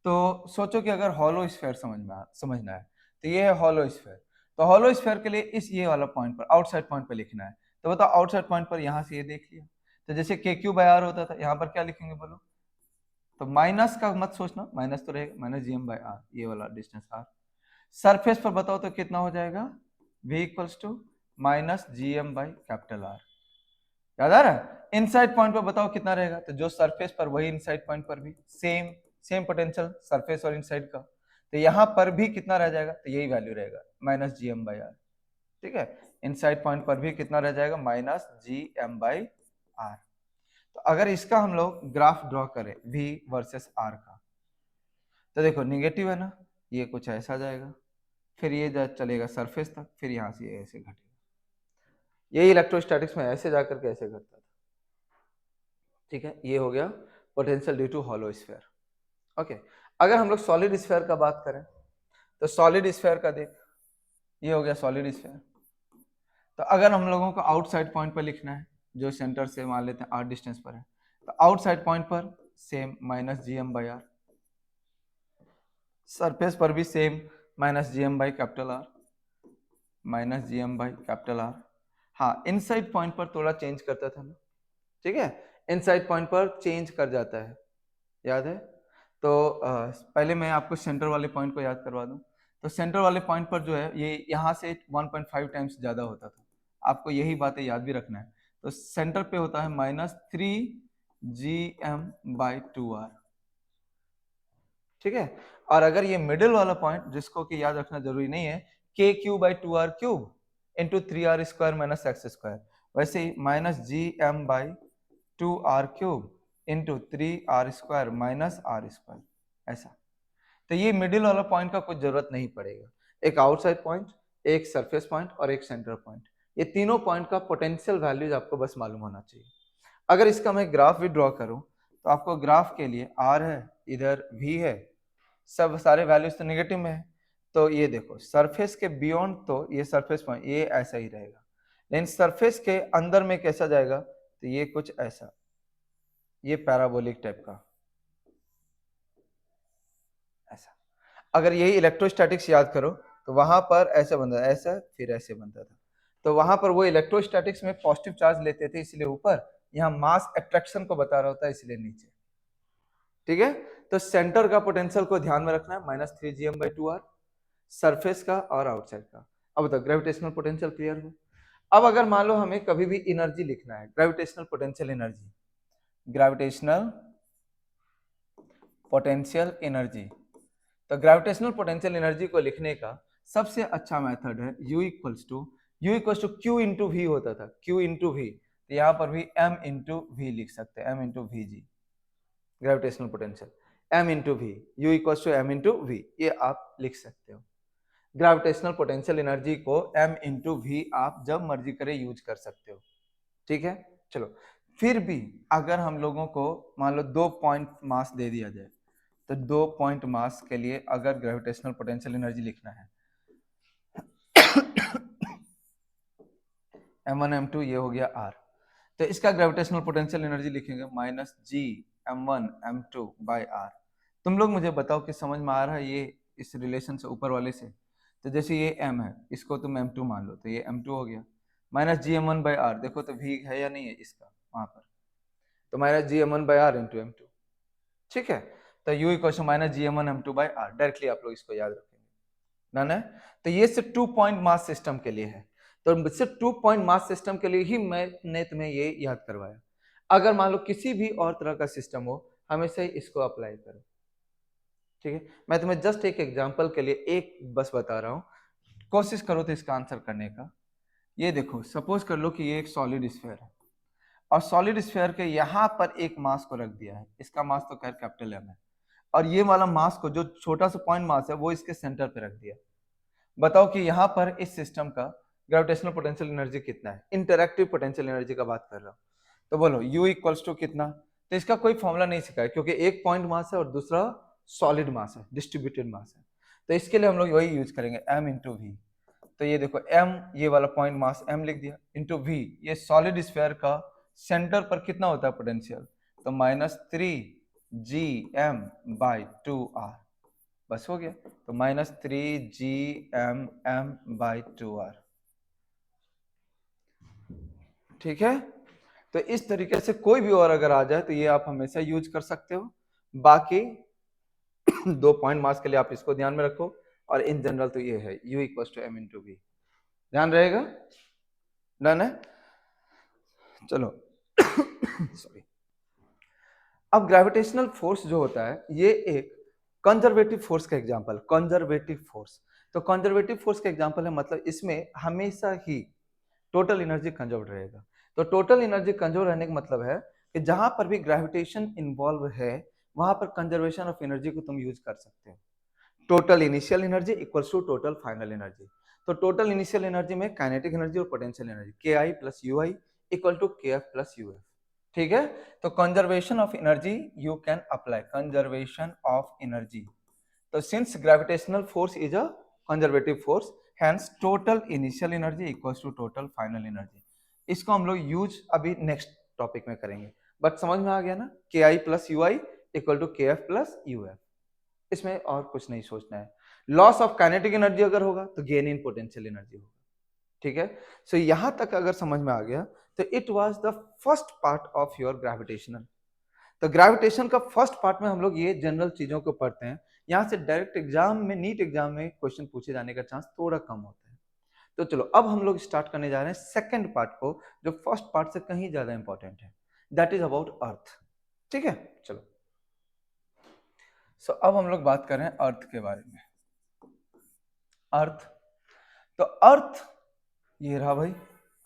तो सोचो कि अगर हॉलो स्फीयर समझना है, तो ये है हॉलो स्फीयर। तो हॉलो स्फीयर के लिए इस ये वाला पॉइंट पर, आउटसाइड पॉइंट पर लिखना है। तो बताओ आउटसाइड पॉइंट पर यहाँ से ये देख लिया, तो जैसे के क्यू बाई आर होता था, यहाँ पर क्या लिखेंगे बोलो? तो माइनस का मत सोचना, माइनस तो रहेगा, minus G M by are, ये वाला डिस्टेंस आर। सरफेस पर बताओ तो कितना हो जाएगा? v equals to minus G M by capital R. याद आ रहा है? इनसाइड पॉइंट पर बताओ कितना रहेगा? तो जो सरफेस पर वही इनसाइड पॉइंट पर भी सेम सेम पोटेंशियल सरफेस और इनसाइड का। तो यहाँ पर भी कितना रह जाएगा? तो यही वैल्यू रहेगा, minus G M by are. ठीक है, इनसाइड पॉइंट पर भी कितना रह जाएगा? Minus G M by are. तो अगर इसका हम लोग ग्राफ ड्रॉ करें v वर्सेस r का, तो देखो निगेटिव है ना, ये कुछ ऐसा जाएगा, फिर ये चलेगा सरफेस तक, फिर यहाँ से ये ऐसे घटेगा। यही इलेक्ट्रोस्टैटिक्स में ऐसे जाकर के ऐसे घटता था। ठीक है, ये हो गया potential due to hollow sphere. Okay, अगर हम लोग सॉलिड स्फीयर का बात करें, तो सॉलिड स्फीयर का देख, ये हो गया सॉलिड स्फीयर। तो अगर हम लोगों को आउटसाइड पॉइंट पर लिखना है, जो सेंटर से मान लेते हैं r डिस्टेंस पर है, तो आउटसाइड पॉइंट पर same minus G M by r, surface पर भी same minus G M by capital R, minus G M by capital R. हाँ, इनसाइड पॉइंट पर थोड़ा चेंज करता था ना, ठीक है, इनसाइड पॉइंट पर चेंज कर जाता है, याद है? तो पहले मैं आपको सेंटर वाले पॉइंट को याद करवा दूं। तो सेंटर वाले पॉइंट पर जो है, ये यहाँ से 1.5 टाइम्स ज़्यादा होता था, आपको यही बातें याद भी रखना है। तो सेंटर पे होता है माइनस 3 GM/2R, ठीक है। और अगर ये मिडिल वाला पॉइंट, जिसको कि याद रखना जरूरी नहीं है, KQ/2R³ into 3R² minus x², वैसे ही minus GM/2R³ into 3R² minus R², ऐसा। तो ये मिडिल वाला पॉइंट का कुछ जरूरत नहीं पड़ेगा। एक आउटसाइड पॉइंट, एक सरफेस पॉइंट और एक सेंटर पॉइंट, ये तीनों पॉइंट का पोटेंशियल वैल्यूज आपको बस मालूम होना चाहिए। अगर इसका मैं ग्राफ भी ड्रॉ करूं, तो आपको ग्राफ के लिए R है, इधर V है, सब सारे वैल्यूज तो नेगेटिव में है। तो ये देखो सरफेस के बियॉन्ड, तो ये सरफेस पॉइंट ये ऐसा ही रहेगा, लेकिन सरफेस के अंदर में कैसा जाएगा? तो ये कुछ ऐसा, ये पैराबोलिक टाइप का ऐसा। अगर यही इलेक्ट्रोस्टैटिक्स याद करो, तो वहां पर ऐसा बनता था, ऐसा फिर ऐसे बनता था। तो वहां पर वो इलेक्ट्रोस्टैटिक्स में पॉजिटिव चार्ज लेते थे, इसलिए ऊपर, यहाँ मास अट्रैक्शन को बता रहा होता है, इसलिए नीचे। ठीक है, तो सेंटर का पोटेंशियल को ध्यान में रखना है, माइनस 3GM/2R, सरफेस का और आउटसाइड का। अब बताओ ग्रेविटेशनल पोटेंशियल क्लियर हो? अब अगर मान लो हमें कभी भी एनर्जी लिखना है, gravitational potential energy, gravitational potential energy, तो ग्रेविटेशनल पोटेंशियल एनर्जी को लिखने का सबसे अच्छा मेथड है U equals to q into V होता था, Q इंटू वी। तो यहाँ पर भी M इंटू वी लिख सकते हैं, M into V G, gravitational potential M into V, U equals to M into V, ये आप लिख सकते हो। ग्रेविटेशनल पोटेंशियल एनर्जी को M इंटू वी आप जब मर्जी करे यूज कर सकते हो, ठीक है। चलो, फिर भी अगर हम लोगों को मान लो 2 पॉइंट मास दे दिया जाए, तो 2 पॉइंट मास के लिए अगर ग्रेविटेशनल पोटेंशियल एनर्जी लिखना है, m1 m2 ये हो गया r, तो इसका ग्रेविटेशनल पोटेंशियल एनर्जी लिखेंगे माइनस G(m1m2/r). तुम लोग मुझे बताओ कि समझ में आ रहा है ये इस रिलेशन से, ऊपर वाले से? तो जैसे ये m है, इसको तुम m2 मान लो, तो ये m2 हो गया, माइनस Gm1/r, देखो तो v है या नहीं है इसका वहां पर, तो माइनस Gm1/r इंटू m2, ठीक है। तो u equal to minus Gm1m2/r, directly आप लोग इसको याद रखेंगे, डन है। तो ये सिर्फ 2 पॉइंट मास सिस्टम के लिए है, तो सिर्फ 2 पॉइंट मास सिस्टम के लिए ही मैंने तुम्हें ये याद करवाया। अगर मान लो किसी भी और तरह का सिस्टम हो, हमेशा ही इसको अप्लाई करो, ठीक है, मैं तुम्हें जस्ट एक एग्जांपल के लिए एक बस बता रहा हूँ, कोशिश करो तो इसका आंसर करने का। ये देखो, सपोज कर लो कि ये एक सॉलिड स्फीयर है और सॉलिड स्फीयर के यहाँ पर एक मास को रख दिया है, इसका मास तो खैर कैपिटल एम है, और ये वाला मास को जो छोटा सा पॉइंट मास है वो इसके सेंटर पे रख दिया। बताओ कि यहाँ पर इस सिस्टम का ग्रेविटेशनल पोटेंशियल एनर्जी कितना है, इंटरैक्टिव पोटेंशियल एनर्जी का बात कर रहा हूँ। तो बोलो U इक्वल्स टू कितना। तो इसका कोई फॉर्मूला नहीं सिखाया क्योंकि एक पॉइंट मास है और दूसरा सॉलिड मास है, डिस्ट्रीब्यूटेड मास है। तो इसके लिए हम लोग वही यूज करेंगे m इंटू वी। तो ये देखो m, ये वाला पॉइंट मास m लिख दिया, इंटू v, ये सॉलिड स्फीयर का सेंटर पर कितना होता है पोटेंशियल, तो -3gm/2r, बस हो गया। तो -3gmm/2r, ठीक है। तो इस तरीके से कोई भी और अगर आ जाए तो ये आप हमेशा यूज कर सकते हो। बाकी दो पॉइंट मास के लिए आप इसको ध्यान में रखो, और इन जनरल तो ये है U equals to m into V, ध्यान रहेगा। डन है, चलो सॉरी। अब ग्रेविटेशनल फोर्स जो होता है ये एक कंजर्वेटिव फोर्स का एग्जांपल, कंजर्वेटिव फोर्स। तो कंजर्वेटिव फोर्स का एग्जांपल है, मतलब इसमें हमेशा ही टोटल एनर्जी कंजर्व रहेगा। तो टोटल एनर्जी कंजर्व रहने का मतलब है कि जहां पर भी ग्रेविटेशन इन्वॉल्व है वहां पर कंजर्वेशन ऑफ एनर्जी को तुम यूज कर सकते हो। Total initial energy equals to total final energy. तो टोटल इनिशियल एनर्जी में काइनेटिक एनर्जी और potential energy KI plus UI equal to KF plus UF, ठीक है। तो conservation of energy you can apply, conservation of energy. तो since gravitational force is a conservative force, hence total initial energy equals to total final energy. इसको हम लोग use अभी next topic में करेंगे, बट समझ में आ गया ना, KI plus UI equal to KF plus UF, इसमें और कुछ नहीं सोचना है। लॉस ऑफ काइनेटिक एनर्जी अगर होगा तो गेन इन पोटेंशियल एनर्जी होगा, ठीक है। सो यहां तक अगर समझ में आ गया तो it was the first part of your gravitational. तो ग्रेविटेशन का फर्स्ट पार्ट में हम लोग ये जनरल चीजों को पढ़ते हैं। यहां से डायरेक्ट एग्जाम में, नीट एग्जाम में क्वेश्चन पूछे जाने का चांस थोड़ा कम होता है। तो चलो अब हम लोग स्टार्ट करने जा रहे हैं सेकंड पार्ट को, जो फर्स्ट पार्ट से कहीं ज्यादा इंपॉर्टेंट है, दैट इज अबाउट अर्थ, ठीक है। चलो सो अब हम लोग बात कर रहे हैं अर्थ के बारे में। अर्थ, तो अर्थ ये रहा भाई,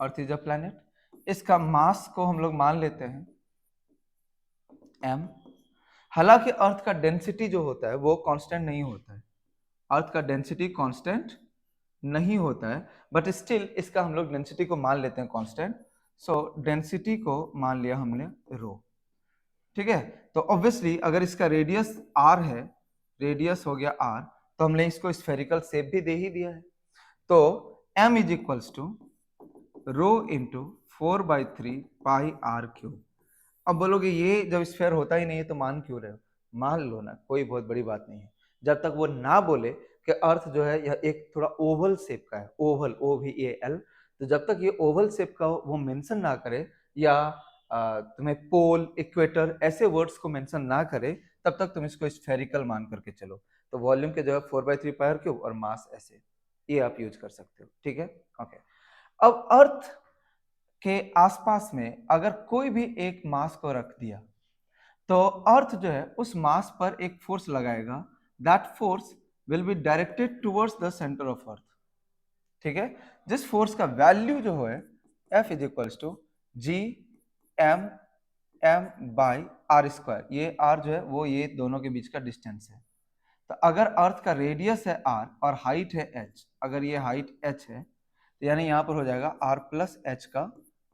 अर्थ इज अ प्लैनेट। इसका मास को हम लोग मान लेते हैं m। हालांकि अर्थ का डेंसिटी जो होता है वो कांस्टेंट नहीं होता है, अर्थ का डेंसिटी कांस्टेंट नहीं होता है, बट स्टिल इसका हम लोग डेंसिटी को मान लेते हैं कांस्टेंट। सो डेंसिटी को मान लिया हमने रो, ठीक है। तो ऑब्वियसली अगर इसका रेडियस r है, रेडियस हो गया r, तो हमने इसको स्फेरिकल शेप भी दे ही दिया है। तो m is equals to rho into 4/3 pi r cube. अब बोलोगे ये जब स्फेयर होता ही नहीं है तो मान क्यों रहे हो, मान लो ना, कोई बहुत बड़ी बात नहीं है, जब तक वो ना बोले कि अर्थ जो है यह एक थोड़ा ओवल शेप का है, ओवल OVAL, तो जब तक ये ओवल शेप का वो मेंशन ना करे, या तुम्हें पोल, इक्वेटर ऐसे वर्ड्स को मेंशन ना करे, तब तक तुम इसको स्फेरिकल मान करके चलो। तो वॉल्यूम के जगह 4/3 पाई r क्यूब और मास ऐसे, ये आप यूज कर सकते हो, ठीक है। ओके, अब अर्थ के आसपास में अगर कोई भी एक मास को रख दिया तो अर्थ जो है उस मास पर एक फोर्स लगाएगा, that force will be directed towards the centre of earth, ठीक है। जिस फोर्स का वैल्यू जो है F is equals to Gm/r², ये r जो है वो ये दोनों के बीच का डिस्टेंस है। तो अगर अर्थ का रेडियस है r और हाइट है h, अगर ये हाइट h है तो यानी यहाँ पर हो जाएगा r प्लस h का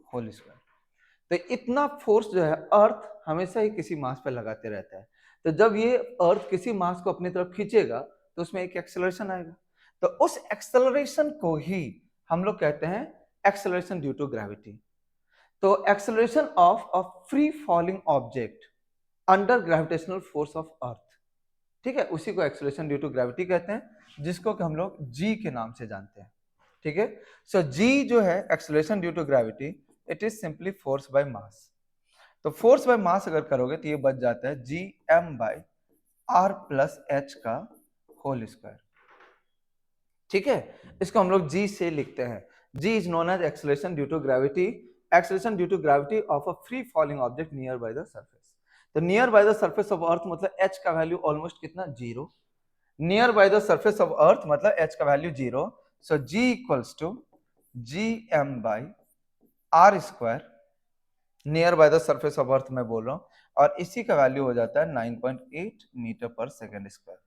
होल स्क्वायर। तो इतना फोर्स जो है अर्थ हमेशा ही किसी मास पर लगाते रहता है। तो जब ये अर्थ किसी मास को अपनी तरफ खींचेगा तो उसमें एक एक्सेलरेशन आएगा, तो उस एक्सेलरेशन को ही हम लोग कहते हैं एक्सेलरेशन ड्यू टू ग्रेविटी। तो acceleration of a free falling object under gravitational force of earth, ठीक है, उसी को एक्सेलरेशन ड्यू टू ग्रेविटी कहते हैं, जिसको कि हम लोग जी के नाम से जानते हैं, ठीक है। सो जी जो है acceleration due to gravity, it is simply force by mass. तो फोर्स बाय मास अगर करोगे तो ये बच जाता है Gm/r प्लस h का होल स्क्वायर, ठीक है। इसको हम लोग G से लिखते हैं, G is known as acceleration due to gravity, acceleration due to gravity of a free falling object near by the surface. तो near by the surface of Earth मतलब एच का वैल्यू ऑलमोस्ट कितना, 0। Near by the surface of Earth मतलब H का value 0। So G equals to G M by are square, near by the surface of Earth मैं बोल रहा हूं, और इसी का वैल्यू हो जाता है 9.8 मीटर पर सेकेंड स्क्वायर।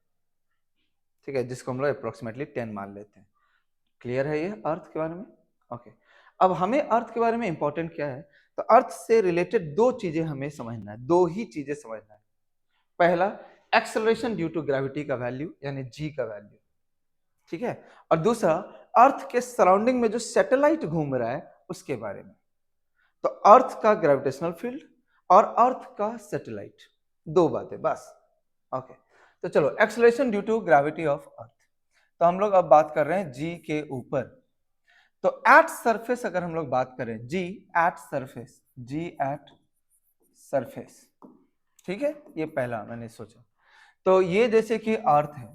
ठीक है, जिसको हम लोग अप्रोक्सीमेटली 10 मान लेते हैं। क्लियर है ये अर्थ के बारे में? ओके। अब हमें अर्थ के बारे में इंपॉर्टेंट क्या है, तो अर्थ से रिलेटेड दो चीजें हमें समझना है, दो ही चीजें समझना है। पहला, एक्सेलरेशन ड्यू टू ग्रेविटी का वैल्यू यानी जी का वैल्यू, ठीक है, और दूसरा अर्थ के सराउंडिंग में जो सैटेलाइट घूम रहा है उसके बारे में। तो अर्थ का ग्रेविटेशनल फील्ड और अर्थ का सैटेलाइट, दो बातें बस। ओके, तो चलो acceleration due to gravity of earth, तो हम लोग अब बात कर रहे हैं जी के ऊपर। तो एट सरफेस अगर हम लोग बात करें, G at surface, G at surface, ठीक है, ये पहला मैंने सोचा। तो ये जैसे कि अर्थ है,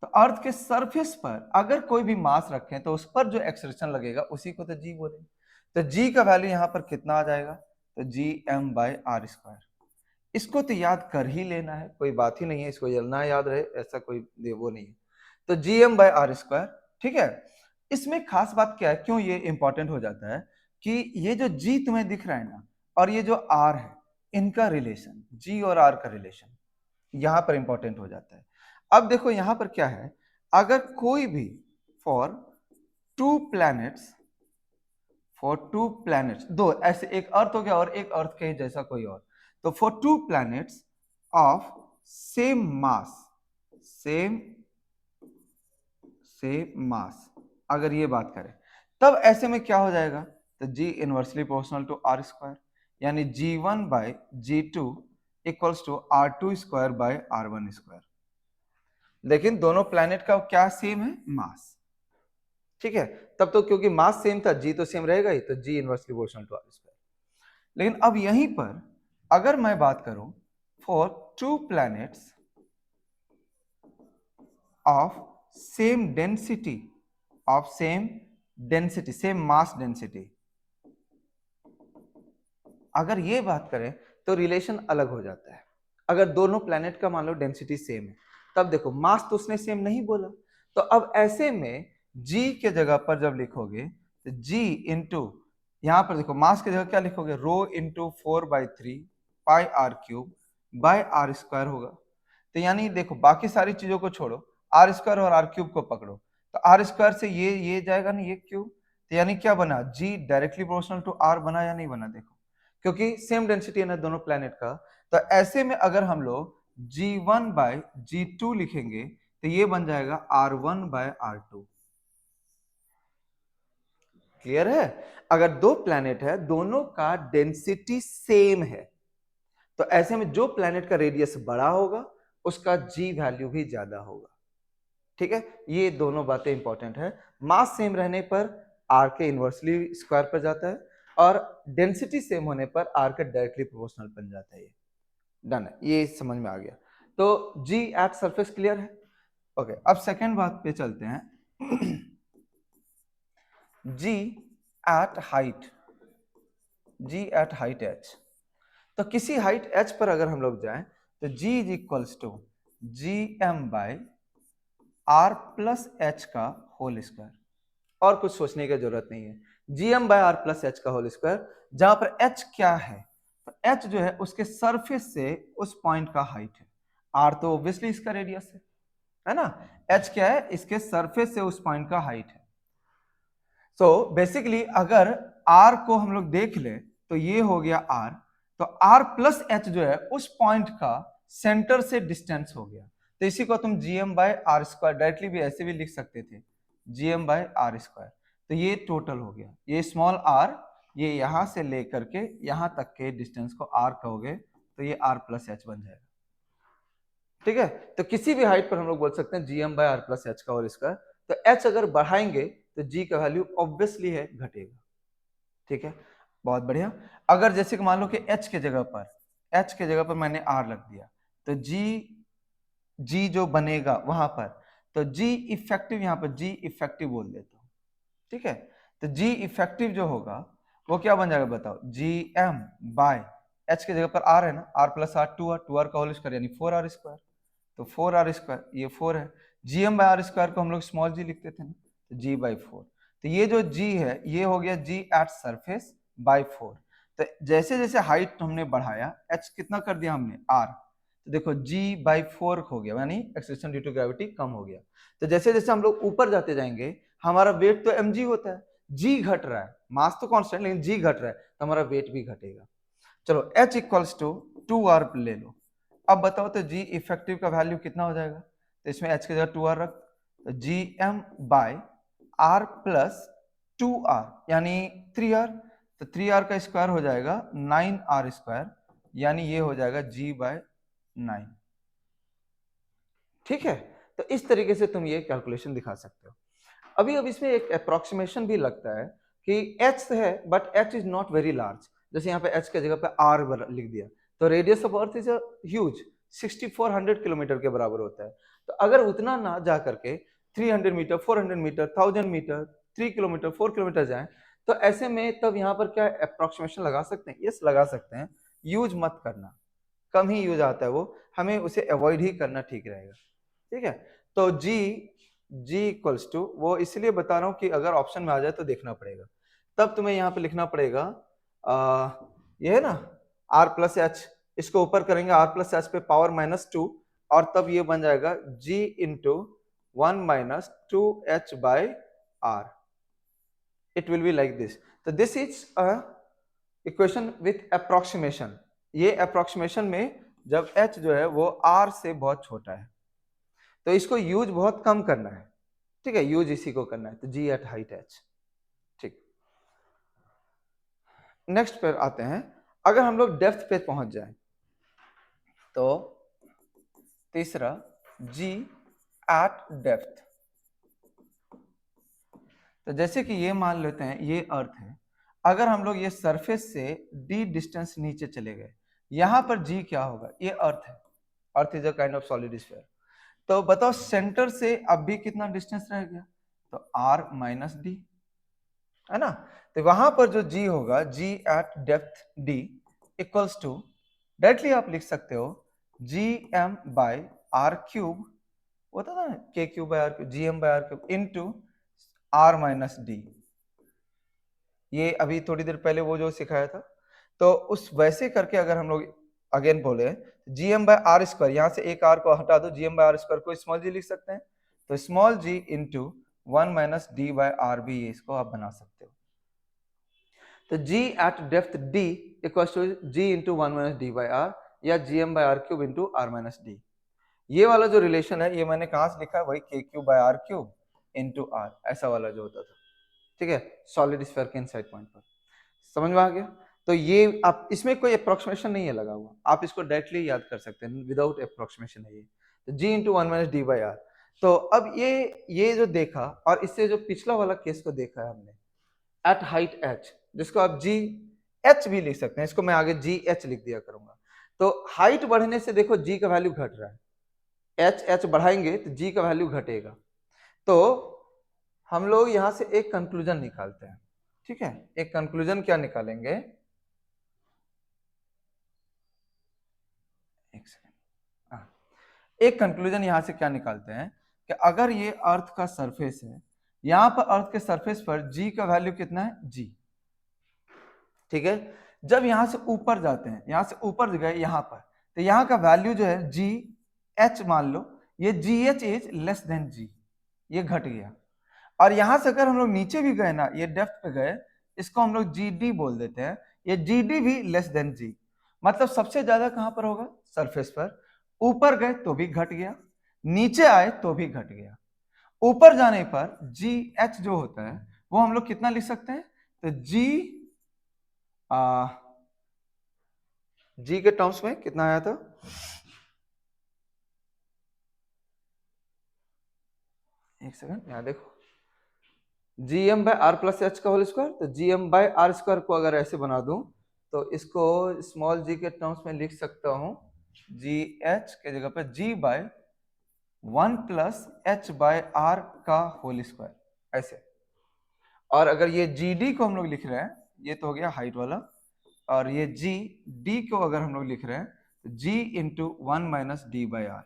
तो अर्थ के सरफेस पर अगर कोई भी मास रखें तो उस पर जो एक्सलेशन लगेगा उसी को तो जी बोलेंगे। तो जी का वैल्यू यहां पर कितना आ जाएगा, तो G M by are square. इसको तो याद कर ही लेना है, कोई बात ही नहीं है, इसको ना याद रहे ऐसा कोई वो नहीं है। तो G M by are square, ठीक है। इसमें खास बात क्या है, क्यों ये इंपॉर्टेंट हो जाता है कि ये जो जी तुम्हें दिख रहा है ना, और ये जो आर है, इनका रिलेशन, जी और आर का रिलेशन यहां पर इंपॉर्टेंट हो जाता है। अब देखो यहां पर क्या है, अगर कोई भी for two planets, for two planets, दो ऐसे, एक अर्थ हो गया और एक अर्थ के जैसा कोई और, तो for two planets of same mass, same same mass, अगर ये बात करें तब ऐसे में क्या हो जाएगा, तो G inversely proportional to R square, यानी G one by G two equals to R two square by R one square. लेकिन दोनों प्लैनेट का क्या सेम है, मास, ठीक है। तब तो क्योंकि मास सेम था, जी तो सेम रहेगा ही, तो G inversely proportional to R square. लेकिन अब यहीं पर अगर मैं बात करूं for two planets of same density, of same density, same mass density, अगर ये बात करें तो रिलेशन अलग हो जाता है। अगर दोनों प्लैनेट का मान लो डेंसिटी सेम है, तब देखो मास तो उसने सेम नहीं बोला, तो अब ऐसे में g के जगह पर जब लिखोगे तो g इंटू, यहां पर देखो मास की जगह क्या लिखोगे, rho into 4/3 pi R cube by are square होगा। तो यानी देखो बाकी सारी चीजों को छोड़ो, आर स्क्वायर और आर क्यूब को पकड़ो, तो आर स्क्वायर से ये जाएगा ना, ये क्यूब, तो यानी क्या बना, g directly proportional to r बना या नहीं बना, देखो क्योंकि सेम डेंसिटी है ना दोनों प्लैनेट का। तो ऐसे में अगर हम लोग G1 बाय G2 लिखेंगे तो ये बन जाएगा R1 बाय R2। क्लियर है? अगर दो प्लैनेट है, दोनों का डेंसिटी सेम है, तो ऐसे में जो प्लैनेट का रेडियस बड़ा होगा उसका G वैल्यू भी ज्यादा होगा। ठीक है, ये दोनों बातें इंपॉर्टेंट है। मास सेम रहने पर R के इनवर्सली स्क्वायर पर जाता है, और डेंसिटी सेम होने पर R का डायरेक्टली प्रोपोर्शनल बन जाता है। ये डन है, ये समझ में आ गया। तो G एट सरफेस क्लियर है। ओके, अब सेकेंड बात पे चलते हैं। G at height, G at height h, तो किसी हाइट h पर अगर हम लोग जाएं तो G is equals to G M by are plus H का होल स्क्वायर, और कुछ सोचने की जरूरत नहीं है, G M by are plus H का होल स्क्वायर, जहां पर h क्या है, तो h जो है उसके सरफेस से उस पॉइंट का हाइट है, r तो ऑब्वियसली इसका रेडियस है ना, h क्या है, इसके सरफेस से उस पॉइंट का हाइट है। सो बेसिकली अगर r को हम लोग देख ले तो ये हो गया r, तो r प्लस एच जो है उस पॉइंट का सेंटर से डिस्टेंस हो गया, तो इसी को तुम gm by are square directly भी ऐसे भी लिख सकते थे, gm बाय आर स्क्वायर। तो ये टोटल हो गया, ये स्मॉल r, ये यहां से लेकर के यहां तक के डिस्टेंस को r कहोगे तो ये r प्लस एच बन जाएगा। ठीक है, तो किसी भी हाइट पर हम लोग बोल सकते हैं gm by r plus H का होल स्क्वायर। तो h अगर बढ़ाएंगे तो g का वैल्यू ऑब्वियसली है घटेगा। ठीक है, बहुत बढ़िया। अगर जैसे कि मान लो कि h के जगह पर मैंने r रख दिया, तो g जो बनेगा वहां पर, तो g इफेक्टिव, यहां पर g इफेक्टिव बोल देता हूं। ठीक है, तो g इफेक्टिव जो होगा वो क्या बन जाएगा बताओ, जी एम बाय h की जगह पर r है ना, r प्लस r 2r का होल स्क्वायर यानी 4r स्क्वायर, तो 4r स्क्वायर ये 4 है। gm बाय आर स्क्वायर को हम लोग स्मॉल g लिखते थे ना, तो g बाई 4, तो ये जो g है ये हो गया g एट सरफेस बाई 4। तो जैसे जैसे हाइट हमने बढ़ाया h कितना कर दिया हमने r, तो देखो g बाई 4 हो गया, यानी एक्सेलरेशन ड्यू टू ग्रेविटी कम हो गया। तो जैसे जैसे हम लोग ऊपर जाते जाएंगे हमारा वेट तो mg होता है, g घट रहा है, मास तो कांस्टेंट लेकिन g घट रहा है तो हमारा वेट भी घटेगा। चलो h इक्वल्स टू 2r ले लो। अब बताओ तो g इफेक्टिव का वैल्यू कितना हो जाएगा, तो इसमें h की जगह 2r रख, तो gm bye r plus 2r यानी 3r, तो 3r का स्क्वायर हो जाएगा 9r स्क्वायर, यानी ये हो जाएगा g बाय 9। ठीक है, तो इस तरीके से तुम ये कैलकुलेशन दिखा सकते हो। अभी अब इसमें एक अप्रोक्सीमेशन भी लगता है कि h है but h is not very large, जैसे यहाँ पे h की जगह पे r लिख दिया, तो radius of earth is huge, 6400 kilometre के बराबर होता है। तो अगर उतना ना जा करके 300 metre, 400 metre, 1000 metre, 3 kilometre, 4 kilometre जाए, तो ऐसे में तब यहाँ पर क्या अप्रोक्सीमेशन लगा सकते हैं, यस लगा सकते हैं। यूज मत करना, कम ही यूज आता है वो, हमें उसे अवॉइड ही करना ठीक रहेगा। ठीक है, तो g इक्वल्स टू, वो इसलिए बता रहा हूं कि अगर ऑप्शन में आ जाए तो देखना पड़ेगा, तब तुम्हें यहाँ पे लिखना पड़ेगा ये है ना r प्लस एच, इसको ऊपर करेंगे r प्लस एच पे पावर -2, और तब ये बन जाएगा g into 1 minus 2h by r, it will be like this. तो this is a equation with approximation, ये अप्रोक्सीमेशन में जब h जो है वो r से बहुत छोटा है, तो इसको यूज बहुत कम करना है। ठीक है, यूज इसी को करना है, तो g एट हाइट h। ठीक, नेक्स्ट पर आते हैं, अगर हम लोग डेप्थ पे पहुंच जाए तो तीसरा g एट डेप्थ, तो जैसे कि ये मान लेते हैं ये अर्थ है, अगर हम लोग ये सरफेस से d डिस्टेंस नीचे चले गए, यहां पर g क्या होगा, ये अर्थ है, earth is a kind of solid sphere, तो बताओ सेंटर से अब भी कितना डिस्टेंस रह गया, तो r माइनस डी, है ना। तो वहां पर जो g होगा, g at depth d equals to, directly आप लिख सकते हो gm बाय आर क्यूब, होता था ना k cube by r cube, gm by r cube into r minus d, ये अभी थोड़ी देर पहले वो जो सिखाया था, तो उस वैसे करके अगर हम लोग अगेन बोले gm बाय आर स्क्वायर, यहां से एक r को हटा दो, gm बाय आर स्क्वायर को स्मॉल g लिख सकते हैं, तो small g into 1 minus d by r भी इसको आप बना सकते हो। तो g at depth d equal to g into 1 minus D by r, या gm by r cube into r minus d. ये वाला जो रिलेशन है ये मैंने कहां से लिखा है, वही k cube by r cube into r, ऐसा वाला जो होता था। ठीक है, सॉलिड स्फीयर के इनसाइड पॉइंट पर, समझ में आ गया। तो ये आप, इसमें कोई अप्रोक्सीमेशन नहीं है लगा हुआ, आप इसको डायरेक्टली याद कर सकते हैं विदाउट अप्रोक्सीमेशन है ये, तो g into 1 minus D by are. तो अब ये जो देखा, और इससे जो पिछला वाला केस को देखा है हमने एट हाइट h, जिसको आप जी एच भी लिख सकते हैं, इसको मैं आगे जी एच लिख दिया करूंगा। तो हाइट बढ़ने से देखो जी का वैल्यू घट रहा है, एच बढ़ाएंगे तो जी का वैल्यू घटेगा। तो हम लोग यहां से एक कंक्लूजन निकालते हैं। ठीक है, एक कंक्लूजन क्या निकालेंगे, एक सेकेंड, एक कंक्लूजन यहां से क्या निकालते हैं कि अगर ये अर्थ का सरफेस है, यहां पर अर्थ के सरफेस पर जी का वैल्यू कितना है, जी। ठीक है, जब यहां से ऊपर जाते हैं, यहां से ऊपर गए यहां पर, तो यहां का वैल्यू जो है जी एच मान लो, ये G H is less than G, ये घट गया। और यहां से अगर हम लोग नीचे भी गए ना, ये डेप्थ पे गए, इसको हम लोग जी डी बोल देते हैं, ये जी डी भी लेस देन जी, मतलब सबसे ज्यादा कहां पर होगा, सरफेस पर। ऊपर गए तो भी घट गया, नीचे आए तो भी घट गया। ऊपर जाने पर जी एच जो होता है वो हम लोग कितना लिख सकते हैं, तो जी जी के टर्म्स में कितना आया था, एक सेकंड यहां देखो, G M by r plus H का होल स्क्वायर, तो G M by are square को अगर ऐसे बना दूं तो इसको स्मॉल जी के टर्म्स में लिख सकता हूं, जी एच के जगह पर G by 1 plus H by R का होल स्क्वायर, ऐसे। और अगर ये जी डी को हम लोग लिख रहे हैं, ये तो हो गया हाइट वाला, और ये g, d को अगर हम लोग लिख रहे हैं तो g into 1 minus D by R.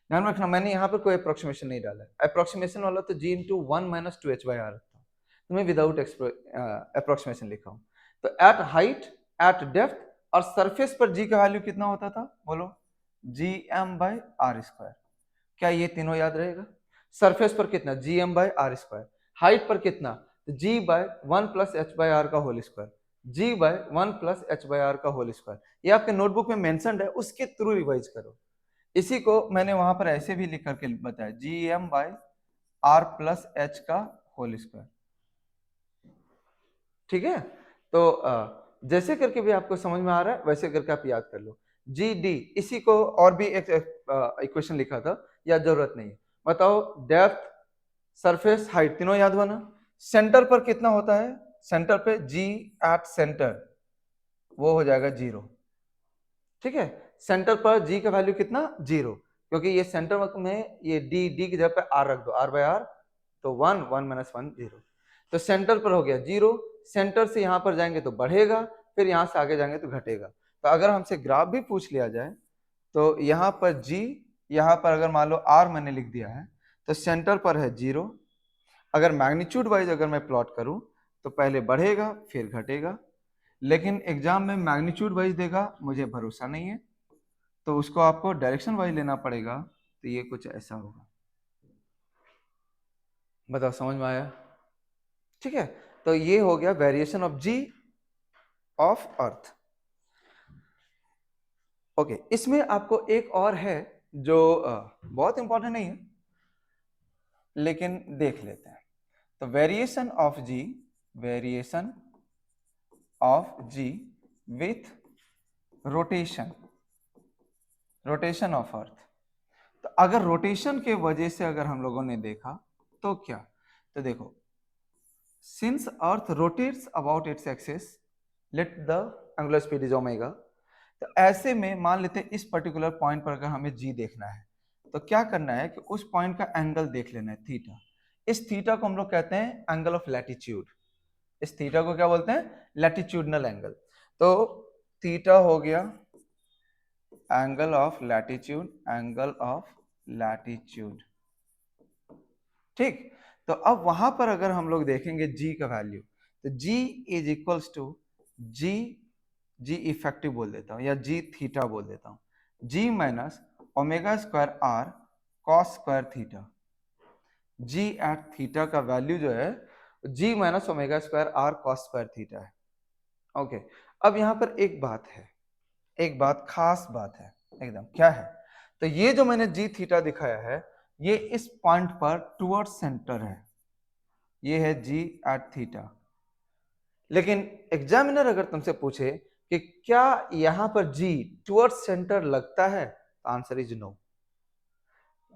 ध्यान रखना मैंने यहाँ पर कोई अप्रोक्सीमेशन नहीं डाला है, अप्रोक्सीमेशन वाला तो g into 1 minus 2h by R था, तो मैं विदाउट अप्रोक्सीमेशन लिखा हूँ। तो एट हाइट, एट डेप्थ और सरफेस पर g का वैल्यू कितना होता था, बोलो, G M by are square. क्या ये तीनों याद रहेगा? सरफेस पर कितना, G M by are square, height पर कितना, G by 1 plus H by R का whole square, G by 1 plus H by R का होल स्क्वायर। ये आपके नोटबुक में मेंशन्ड है, उसके थ्रू रिवाइज करो। इसी को मैंने वहां पर ऐसे भी लिख करके बताया, G M by are plus H का होल स्क्वायर। ठीक है, तो जैसे करके भी आपको समझ में आ रहा है वैसे करके आप याद कर लो। जी डी, इसी को और भी एक इक्वेशन लिखा था, या जरूरत नहीं है। बताओ, डेप्थ, सरफेस, हाइट, तीनों याद हुआ ना? सेंटर पर कितना होता है, सेंटर पे जी एट सेंटर वो हो जाएगा 0। ठीक है, सेंटर पर जी का वैल्यू कितना, 0, क्योंकि ये सेंटर में ये डी की जगह पे आर रख दो, आर बाय आर, तो 1 1 माइनस 1 0। तो सेंटर पर हो गया 0, सेंटर से यहां पर जाएंगे तो बढ़ेगा, फिर यहां से आगे जाएंगे तो घटेगा। तो अगर हमसे ग्राफ भी पूछ लिया जाए तो यहाँ पर जी, यहाँ पर अगर मान लो आर मैंने लिख दिया है, तो सेंटर पर है 0। अगर मैग्नीट्यूड वाइज अगर मैं प्लॉट करूं तो पहले बढ़ेगा फिर घटेगा, लेकिन एग्जाम में मैग्नीट्यूड वाइज देगा, मुझे भरोसा नहीं है, तो उसको आपको डायरेक्शन वाइज लेना पड़ेगा। तो ये कुछ ऐसा होगा। बताओ समझ में आया? ठीक है, तो ये हो गया variation of G of earth. Okay, इसमें आपको एक और है जो बहुत इंपॉर्टेंट नहीं है, लेकिन देख लेते हैं। तो variation of G, variation of G with rotation, rotation of earth. तो अगर रोटेशन के वजह से अगर हम लोगों ने देखा तो क्या, तो देखो, since earth rotates about its axis, let the angular speed is omega. तो ऐसे में मान लेते हैं इस पर्टिकुलर पॉइंट पर अगर हमें जी देखना है तो क्या करना है कि उस पॉइंट का एंगल देख लेना है, थीटा। इस थीटा को हम लोग कहते हैं एंगल ऑफ लैटिट्यूड। इस थीटा को क्या बोलते हैं, लैटिट्यूडनल एंगल। तो थीटा हो गया angle of latitude, angle of latitude. ठीक, तो अब वहां पर अगर हम लोग देखेंगे जी का वैल्यू, तो G is equals to G, G effective बोल देता हूं या जी थीटा बोल देता हूं, G minus omega square R cos square theta. G at theta का वैल्यू जो है G minus omega square R cos square theta है। ओके, अब यहां पर एक बात है, एक बात खास बात है एकदम, क्या है, तो ये जो मैंने जी थीटा दिखाया है ये इस पॉइंट पर टुवर्ड्स सेंटर है, ये है जी एट थीटा। लेकिन एग्जामिनर अगर तुमसे पूछे कि क्या यहां पर जी टुवर्ड्स सेंटर लगता है, आंसर इज नो।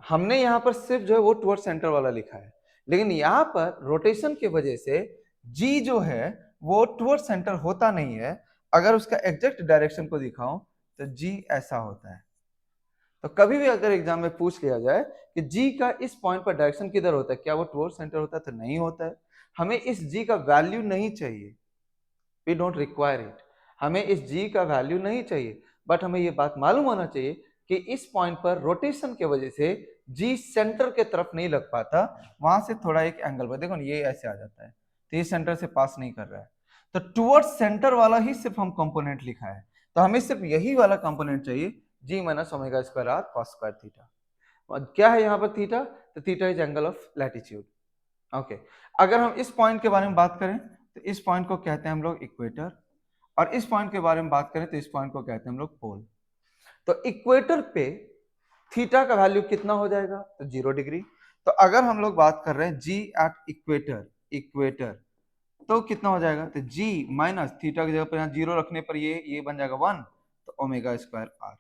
हमने यहां पर सिर्फ जो है वो टुवर्ड्स सेंटर वाला लिखा है, लेकिन यहां पर रोटेशन की वजह से जी जो है वो टुवर्ड्स सेंटर होता नहीं है। अगर उसका एग्जैक्ट डायरेक्शन को दिखाऊं तो जी ऐसा होता है। तो कभी भी अगर एग्जाम में पूछ लिया जाए कि जी का इस पॉइंट पर डायरेक्शन किधर होता है, क्या वो टुवर्ड्स सेंटर होता है, तो नहीं होता है। हमें इस जी का वैल्यू नहीं चाहिए, वी डोंट रिक्वायर इट। हमें इस जी का वैल्यू नहीं चाहिए, बट हमें ये बात मालूम होना चाहिए कि इस पॉइंट पर रोटेशन के वजह से जी सेंटर के तरफ नहीं लग पाता, वहां से थोड़ा एक एंगल पर देखो ये ऐसे आ जाता है, तो ये सेंटर से पास नहीं कर रहा है। तो टुवर्ड्स सेंटर वाला ही सिर्फ हम कंपोनेंट लिखा है, तो हमें सिर्फ यही वाला कंपोनेंट चाहिए, G minus omega square R cos square theta. क्या है यहाँ पर थीटा, तो theta is angle of latitude. Okay, अगर हम इस पॉइंट के बारे में बात करें तो इस पॉइंट को कहते हैं हम लोग इक्वेटर, और इस पॉइंट के बारे में बात करें तो इस पॉइंट को कहते हैं हम लोग पोल। तो इक्वेटर पे थीटा का वैल्यू कितना हो जाएगा, तो 0 डिग्री। तो अगर हम लोग बात कर रहे हैं जी एट इक्वेटर, इक्वेटर, तो कितना हो जाएगा, तो जी माइनस थीटा की जगह पर यहाँ 0 रखने पर ये बन जाएगा 1, तो ओमेगा स्क्वायर आर।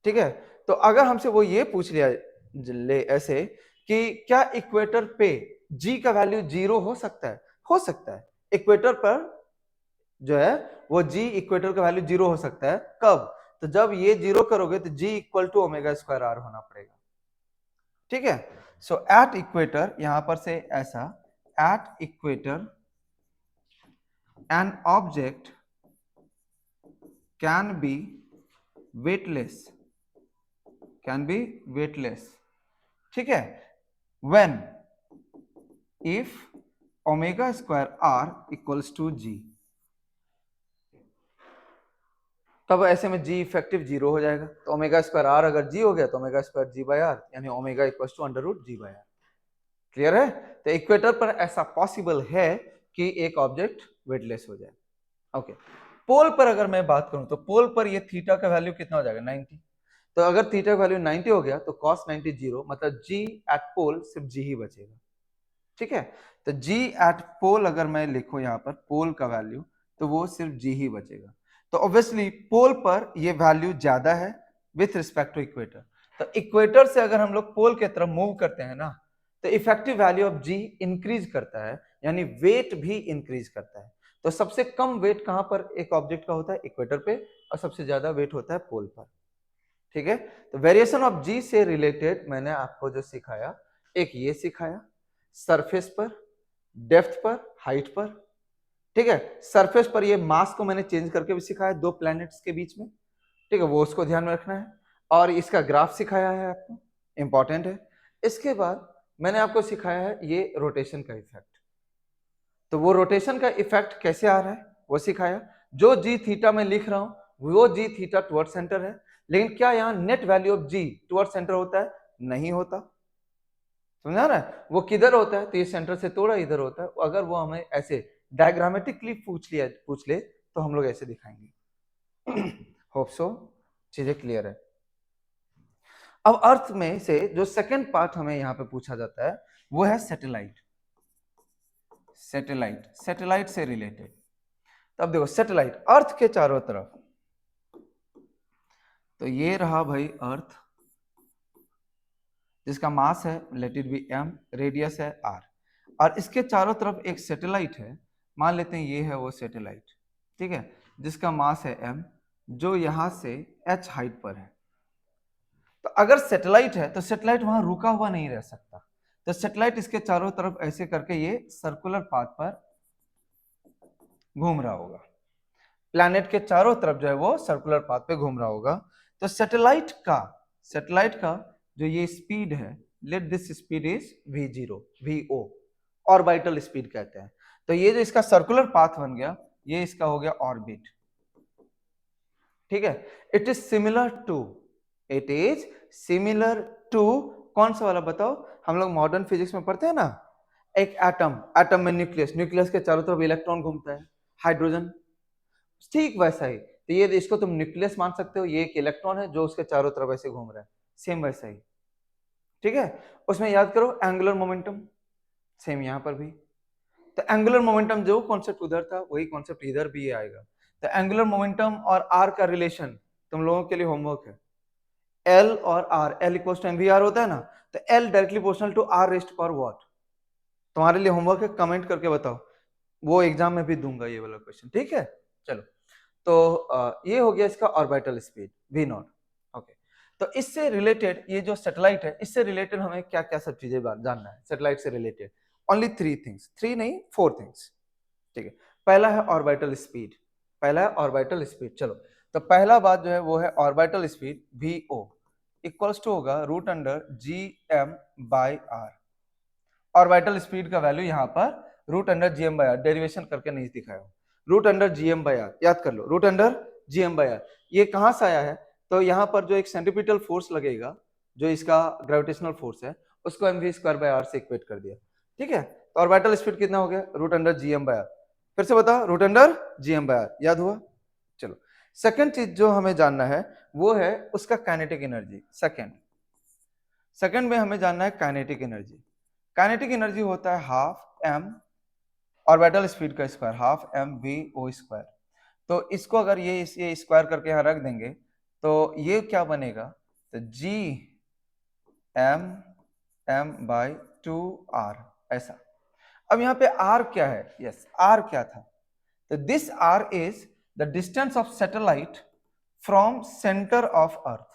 ठीक है, तो अगर हमसे वो ये पूछ लिया ले ऐसे कि क्या इक्वेटर पे जी का वैल्यू 0 हो सकता है, हो सकता है। इक्वेटर पर जो है वो जी इक्वेटर का वैल्यू 0 हो सकता है, कब, तो जब ये 0 करोगे तो G equal to omega square R होना पड़ेगा। ठीक है, सो एट इक्वेटर, यहां पर से ऐसा, at equator an object can be weightless, can be weightless, ठीक है, when if omega square R equals to G, तब ऐसे में जी इफेक्टिव 0 हो जाएगा। तो ओमेगा स्क्वायर आर अगर जी हो गया तो omega square G by R, यानी omega equals to under root G by R. Clear है? तो इक्वेटर पर ऐसा पॉसिबल है कि एक ऑब्जेक्ट वेटलेस हो जाए। ओके, पोल पर अगर मैं बात करूं तो पोल पर ये थीटा का वैल्यू कितना हो जाएगा 90। तो अगर थीटा का वैल्यू 90 हो गया तो cos 90 0, मतलब जी एट पोल सिर्फ जी ही बचेगा। ठीक है, तो जी एट पोल अगर मैं लिखूं यहाँ पर पोल का वैल्यू, तो वो सिर्फ जी ही बचेगा। तो ऑब्वियसली पोल पर ये वैल्यू ज्यादा है विथ रिस्पेक्ट टू इक्वेटर। तो इक्वेटर से अगर हम लोग पोल की तरफ मूव करते हैं ना, तो effective value of G increase करता है, यानी वेट भी इंक्रीज करता है। तो सबसे कम वेट कहां पर एक ऑब्जेक्ट का होता है? इक्वेटर पे, और सबसे ज्यादा वेट होता है पोल पर। ठीक है, तो वेरिएशन ऑफ जी से रिलेटेड मैंने आपको जो सिखाया, एक ये सिखाया सरफेस पर, डेप्थ पर, हाइट पर। ठीक है, सरफेस पर ये मास को मैंने चेंज करके भी सिखाया दो प्लैनेट्स के बीच में। ठीक है, वो उसको ध्यान में रखना है। और इसका ग्राफ सिखाया है आपको, इंपॉर्टेंट है। इसके बाद मैंने आपको सिखाया है ये रोटेशन का इफेक्ट। तो वो रोटेशन का इफेक्ट कैसे आ रहा है वो सिखाया। जो जी थीटा में लिख रहा हूं वो जी थीटा टुवर्ड सेंटर है, लेकिन क्या यहाँ net value of G toward centre होता है? नहीं होता। समझा रहा है? वो किधर होता है? तो ये सेंटर से थोड़ा इधर होता है। अगर वो हमें ऐसे डायग्रामेटिकली पूछ ले तो हम लोग ऐसे दिखाएंगे। होप सो चीजें क्लियर है। अब अर्थ में से जो सेकंड पार्ट हमें यहाँ पे पूछा जाता है वो है सैटेलाइट। सैटेलाइट, सैटेलाइट से रिलेटेड। तब देखो सैटेलाइट अर्थ के चारों तरफ, तो ये रहा भाई अर्थ, जिसका मास है let it be m, radius है r, और इसके चारों तरफ एक सैटेलाइट है, मान लेते हैं ये है वो सैटेलाइट। ठीक है, जिसका मास है m, जो यहां से h हाइट पर है। तो अगर सैटेलाइट है तो सैटेलाइट वहां रुका हुआ नहीं रह सकता। तो सैटेलाइट इसके चारों तरफ ऐसे करके ये सर्कुलर पाथ पर घूम रहा होगा। प्लैनेट के चारों तरफ जो है वो सर्कुलर पाथ पे घूम रहा होगा। तो सैटेलाइट का जो ये स्पीड है, let this speed is v0, vo, orbital speed कहते हैं। तो ये जो इसका सर्कुलर पाथ बन गया, ये इसका हो गया ऑर्बिट। ठीक है, it is similar to, it is similar to, कौन सा वाला बताओ? हम लोग मॉडर्न फिजिक्स में पढ़ते हैं ना, एक एटम, एटम में न्यूक्लियस, न्यूक्लियस के चारों तरफ इलेक्ट्रॉन घूमता है, हाइड्रोजन। ठीक वैसा ही, तो ये इसको तुम न्यूक्लियस मान सकते हो, ये एक इलेक्ट्रॉन है जो उसके चारों तरफ ऐसे घूम रहा है, सेम वैसा ही। ठीक है, उसमें याद करो एंगुलर मोमेंटम, सेम यहां पर भी। तो एंगुलर मोमेंटम जो कॉन्सेप्ट उधर था वही कॉन्सेप्ट इधर भी आएगा। तो एंगुलर मोमेंटम और आर का रिलेशन तुम लोगों के लिए होमवर्क है। एल और R, L equal to mvr होता है ना, तो L directly proportional to R raised power what. तुम्हारे लिए होमवर्क है, कमेंट करके बताओ, वो एग्जाम में भी दूंगा ये वाला क्वेश्चन। ठीक है, चलो। तो ये हो गया इसका orbital speed v not. Okay, तो इससे रिलेटेड ये जो सैटेलाइट है, इससे रिलेटेड हमें क्या क्या सब चीजें जानना है सैटेलाइट से रिलेटेड? ओनली 3 थिंग्स, 3 नहीं 4 थिंग्स। ठीक है, पहला है ऑर्बिटल स्पीड, पहला है ऑर्बिटल स्पीड। चलो, तो पहला बात जो है वो है orbital speed vo equals to होगा root under G M by R. Orbital speed का वैल्यू यहाँ पर root under G M by R, derivation करके नहीं दिखाया, root under G M by R, याद कर लो, root under G M by are. ये कहां से आया है? तो यहाँ पर जो एक सेंट्रीपिटल फोर्स लगेगा, जो इसका ग्रेविटेशनल फोर्स है, उसको M V square by R से इक्वेट कर दिया। ठीक है, तो ऑर्बिटल स्पीड कितना हो गया? Root under G M by R. फिर से बताओ, root under G M by R, याद हुआ? चलो, सेकंड चीज जो हमें जानना है वो है उसका काइनेटिक एनर्जी। सेकंड में हमें जानना है काइनेटिक एनर्जी। काइनेटिक एनर्जी होता है हाफ एम ऑर्बिटल स्पीड का square, half M V O square. तो इसको अगर ये स्क्वायर करके यहाँ रख देंगे तो ये क्या बनेगा? तो G M M by 2r, ऐसा। अब यहाँ पे r क्या है? यस, r क्या था? तो this r is the distance of satellite from centre of earth.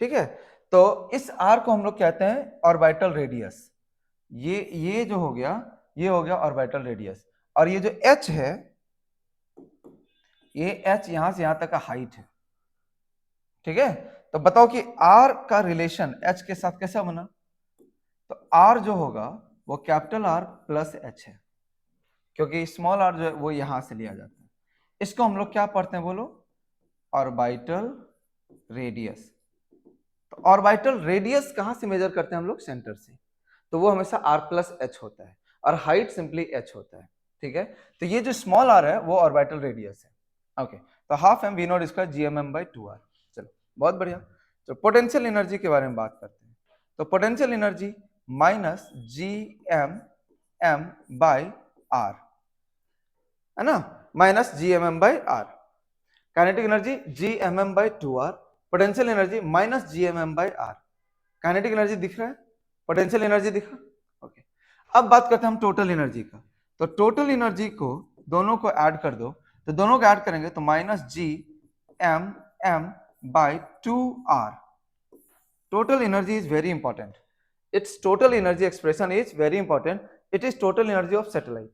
ठीक है, तो इस r को हम लोग कहते हैं ऑर्बिटल रेडियस। ये जो हो गया, ये हो गया ऑर्बिटल रेडियस। और ये जो h है, ये h यहां से यहां तक का हाइट है, ठीक है। तो बताओ कि r का रिलेशन h के साथ कैसा बना? तो r जो होगा वो कैपिटल R प्लस h है, क्योंकि स्मॉल r जो है वो यहां से लिया जाता है। इसको हम लोग क्या पढ़ते हैं बोलो? Orbital radius. तो ऑर्बिटल रेडियस कहां से मेजर करते हैं हम लोग? सेंटर से। तो वो हमेशा r प्लस एच होता है और हाइट सिंपली h होता है, ठीक है। तो ये जो स्मॉल r है वो ऑर्बिटल रेडियस है, ओके। तो half M V naught square G M M by 2r। चलो बहुत बढ़िया। तो पोटेंशियल एनर्जी के बारे में बात करते हैं। तो potential energy minus G M by R, है ना, minus G M by R. Kinetic energy G M by 2r, potential energy minus G M by R. Kinetic energy दिख रहा है, पोटेंशियल एनर्जी दिख रहा है, ओके। अब बात करते हैं हम टोटल एनर्जी का। तो टोटल एनर्जी को दोनों को ऐड कर दो, तो दोनों को ऐड करेंगे तो minus G M by 2r। Total energy is very important, it's total energy expression is very important. It is total energy of satellite,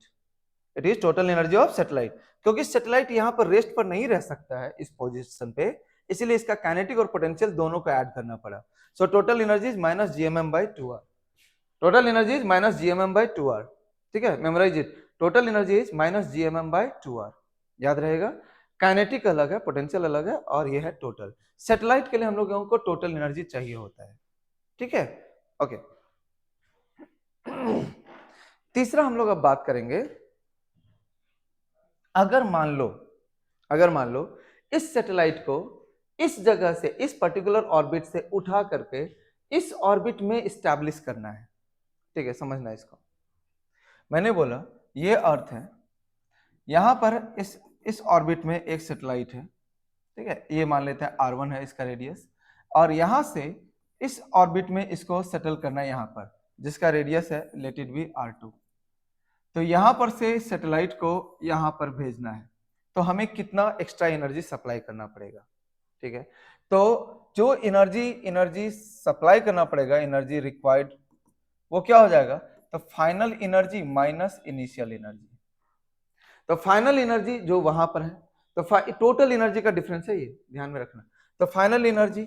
it is total energy of satellite, क्योंकि satellite यहाँ पर rest पर नहीं रह सकता है इस position पे, इसीलिए इसका काइनेटिक और पोटेंशियल दोनों को ऐड करना पड़ा। So total energy is minus G M M by 2r। Total energy is minus G M M by 2r, ठीक है, memorise it. Total energy is minus G M M by 2r, याद रहेगा। Kinetic अलग है, potential अलग है, और ये है टोटल। सैटेलाइट के लिए हम लोगों को टोटल एनर्जी चाहिए होता है, ठीक है, ओके। तीसरा हम लोग अब बात करेंगे, अगर मान लो इस सैटेलाइट को इस जगह से, इस पर्टिकुलर ऑर्बिट से उठा करके इस ऑर्बिट में एस्टैब्लिश करना है, ठीक है, समझना इसको। मैंने बोला ये अर्थ है, यहां पर इस ऑर्बिट में एक सैटेलाइट है, ठीक है, ये मान लेते हैं R1 है इसका रेडियस, और यहां से इस ऑर्बिट में इसको सेटल करना है यहां पर, जिसका रेडियस है लेट इट बी R2। तो यहां पर से सैटेलाइट को यहां पर भेजना है, तो हमें कितना एक्स्ट्रा एनर्जी सप्लाई करना पड़ेगा, ठीक है। तो जो एनर्जी सप्लाई करना पड़ेगा, एनर्जी रिक्वायर्ड, वो क्या हो जाएगा? तो final energy minus initial energy. तो फाइनल एनर्जी जो वहां पर है, तो टोटल एनर्जी का डिफरेंस है, ये ध्यान में रखना। तो final energy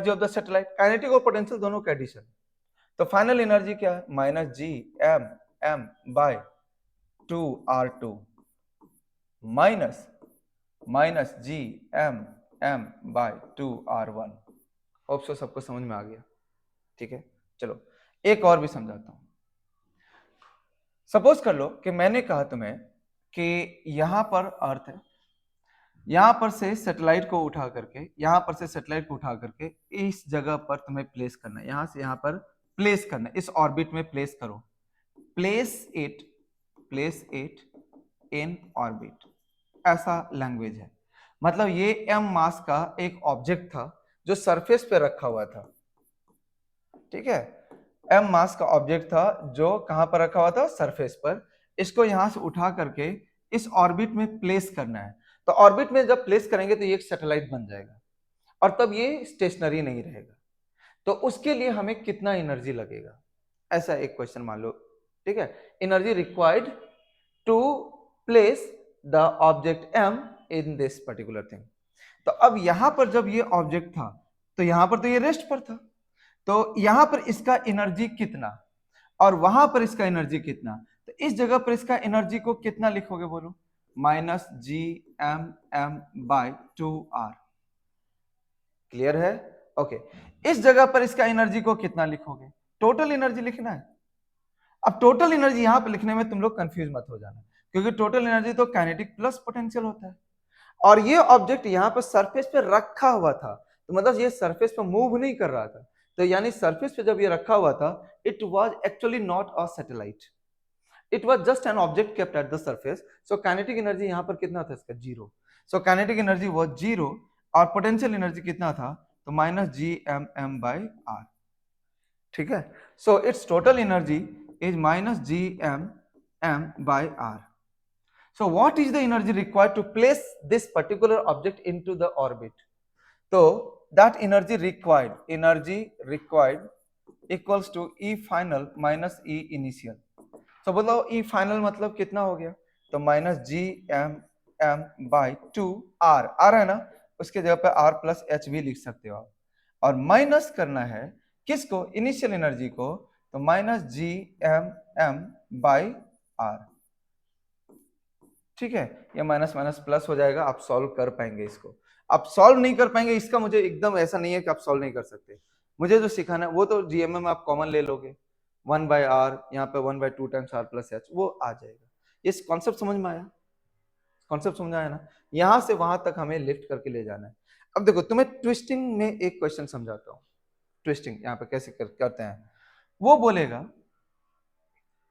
of the satellite, kinetic और पोटेंशियल दोनों का एडिशन। तो फाइनल एनर्जी क्या है? Minus G M by 2r2 minus G M by 2r1। Hope so सबको समझ में आ गया, ठीक है। चलो एक और भी समझाता हूं। सपोज कर लो कि मैंने कहा तुम्हें कि यहां पर अर्थ है, यहां पर से सैटेलाइट को उठा करके इस जगह पर तुम्हें प्लेस करना है, यहां से यहां पर प्लेस करना है, इस ऑर्बिट में प्लेस करो, प्लेस इट इन ऑर्बिट, ऐसा लैंग्वेज है। मतलब ये m मास का एक ऑब्जेक्ट था जो सरफेस पे रखा हुआ था, ठीक है, m मास का ऑब्जेक्ट था जो कहां पर रखा हुआ था? सरफेस पर। इसको यहां से उठा करके इस ऑर्बिट में प्लेस करना है। तो ऑर्बिट में जब प्लेस करेंगे तो ये एक सैटेलाइट बन जाएगा, और तब ये स्टेशनरी नहीं रहेगा। तो उसके लिए हमें कितना एनर्जी लगेगा, ऐसा एक क्वेश्चन मान लो, ठीक है। Energy required to place the object m in this particular thing. तो अब यहां पर जब ये ऑब्जेक्ट था, तो यहां पर तो ये रेस्ट पर था, तो यहां पर इसका एनर्जी कितना और वहां पर इसका एनर्जी कितना, तो इस जगह पर इसका एनर्जी को कितना लिखोगे बोलो? Minus G M by 2r। Clear है? ओके। इस जगह पर इसका एनर्जी को कितना लिखोगे? टोटल एनर्जी लिखना है। अब टोटल एनर्जी यहां पर लिखने में तुम लोग कंफ्यूज मत हो जाना, क्योंकि टोटल एनर्जी तो काइनेटिक प्लस पोटेंशियल होता है, और ये ऑब्जेक्ट यहां पर सरफेस पे रखा हुआ था, तो मतलब ये सरफेस पे मूव नहीं कर रहा था। तो यानी सरफेस पे जब ये रखा हुआ था, it was actually not a satellite, it was just an object kept at the surface. So kinetic energy यहां पर कितना था इसका? Zero. So kinetic energy was zero, और पोटेंशियल एनर्जी कितना था? तो minus G M by R, ठीक है। So it's total energy is minus G M by R. So what is the energy required to place this particular object into the orbit? So that energy required equals to E final minus E initial. तो बताओ ई final मतलब कितना हो गया, तो minus G M M by two R, R है ना, उसके जगह पे आर प्लस एच भी लिख सकते हो आप, और माइनस करना है किसको, इनिशियल एनर्जी को, तो minus G M M by are. ठीक है, ये माइनस माइनस प्लस हो जाएगा, आप सॉल्व कर पाएंगे इसको। आप सॉल्व नहीं कर पाएंगे इसका मुझे एकदम ऐसा नहीं है कि आप सॉल्व नहीं कर सकते, मुझे जो सिखाना है वो तो जीएमएम आप कॉमन ले लोगे, 1/r, यहाँ पे 1/2 टाइम्स आर प्लस एच, वो आ जाएगा। इस कॉन्सेप्ट समझ में आया, कॉन्सेप्ट समझ आया ना, यहां से वहां तक हमें लिफ्ट करके ले जाना है। अब देखो तुम्हें ट्विस्टिंग में एक क्वेश्चन समझाता हूँ, ट्विस्टिंग यहाँ पे कैसे करते हैं। वो बोलेगा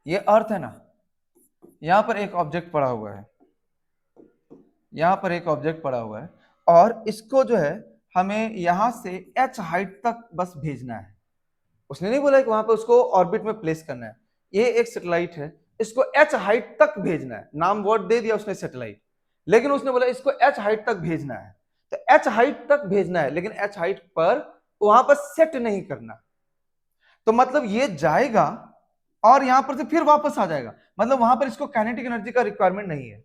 ये अर्थ है ना, यहाँ पर एक ऑब्जेक्ट पड़ा हुआ है, यहाँ पर एक ऑब्जेक्ट पड़ा हुआ है, और इसको जो है हमें यहां से h हाइट तक बस भेजना है। उसने नहीं बोला कि वहां पर उसको ऑर्बिट में प्लेस करना है, ये एक सैटेलाइट है, इसको h हाइट तक भेजना है, नाम वर्ड दे दिया उसने सैटेलाइट, लेकिन उसने बोला इसको h हाइट तक भेजना है, तो h हाइट तक भेजना है, लेकिन h हाइट पर वहां पर सेट नहीं करना, तो मतलब ये जाएगा और यहां पर से फिर वापस आ जाएगा, मतलब वहां पर इसको काइनेटिक एनर्जी का रिक्वायरमेंट नहीं है।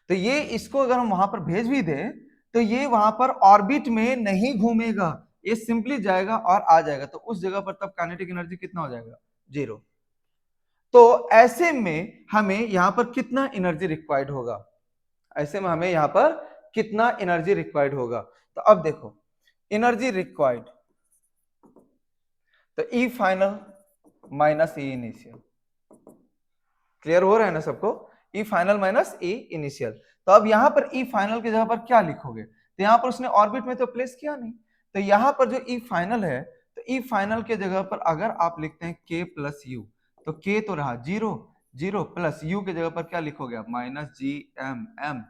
तो ये इसको अगर हम वहां पर भेज भी दें तो ये वहां पर ऑर्बिट में नहीं घूमेगा, ये सिंपली जाएगा और आ जाएगा, तो उस जगह पर तब काइनेटिक एनर्जी कितना हो जाएगा, 0। तो ऐसे में हमें यहां पर कितना एनर्जी रिक्वायर्ड होगा, ऐसे में हमें यहां पर कितना एनर्जी रिक्वायर्ड होगा, तो अब देखो एनर्जी रिक्वायर्ड, तो E final minus E initial, clear हो रहा है ना सबको, E final minus E initial. तो अब यहां पर ई फाइनल की जगह पर क्या लिखोगे, तो यहां पर उसने ऑर्बिट में तो प्लेस किया नहीं, तो यहां पर जो ई फाइनल है, तो ई फाइनल के जगह पर अगर आप लिखते हैं के प्लस यू, तो के तो रहा 0, 0 प्लस यू के जगह पर क्या लिखोगे आप, minus G M M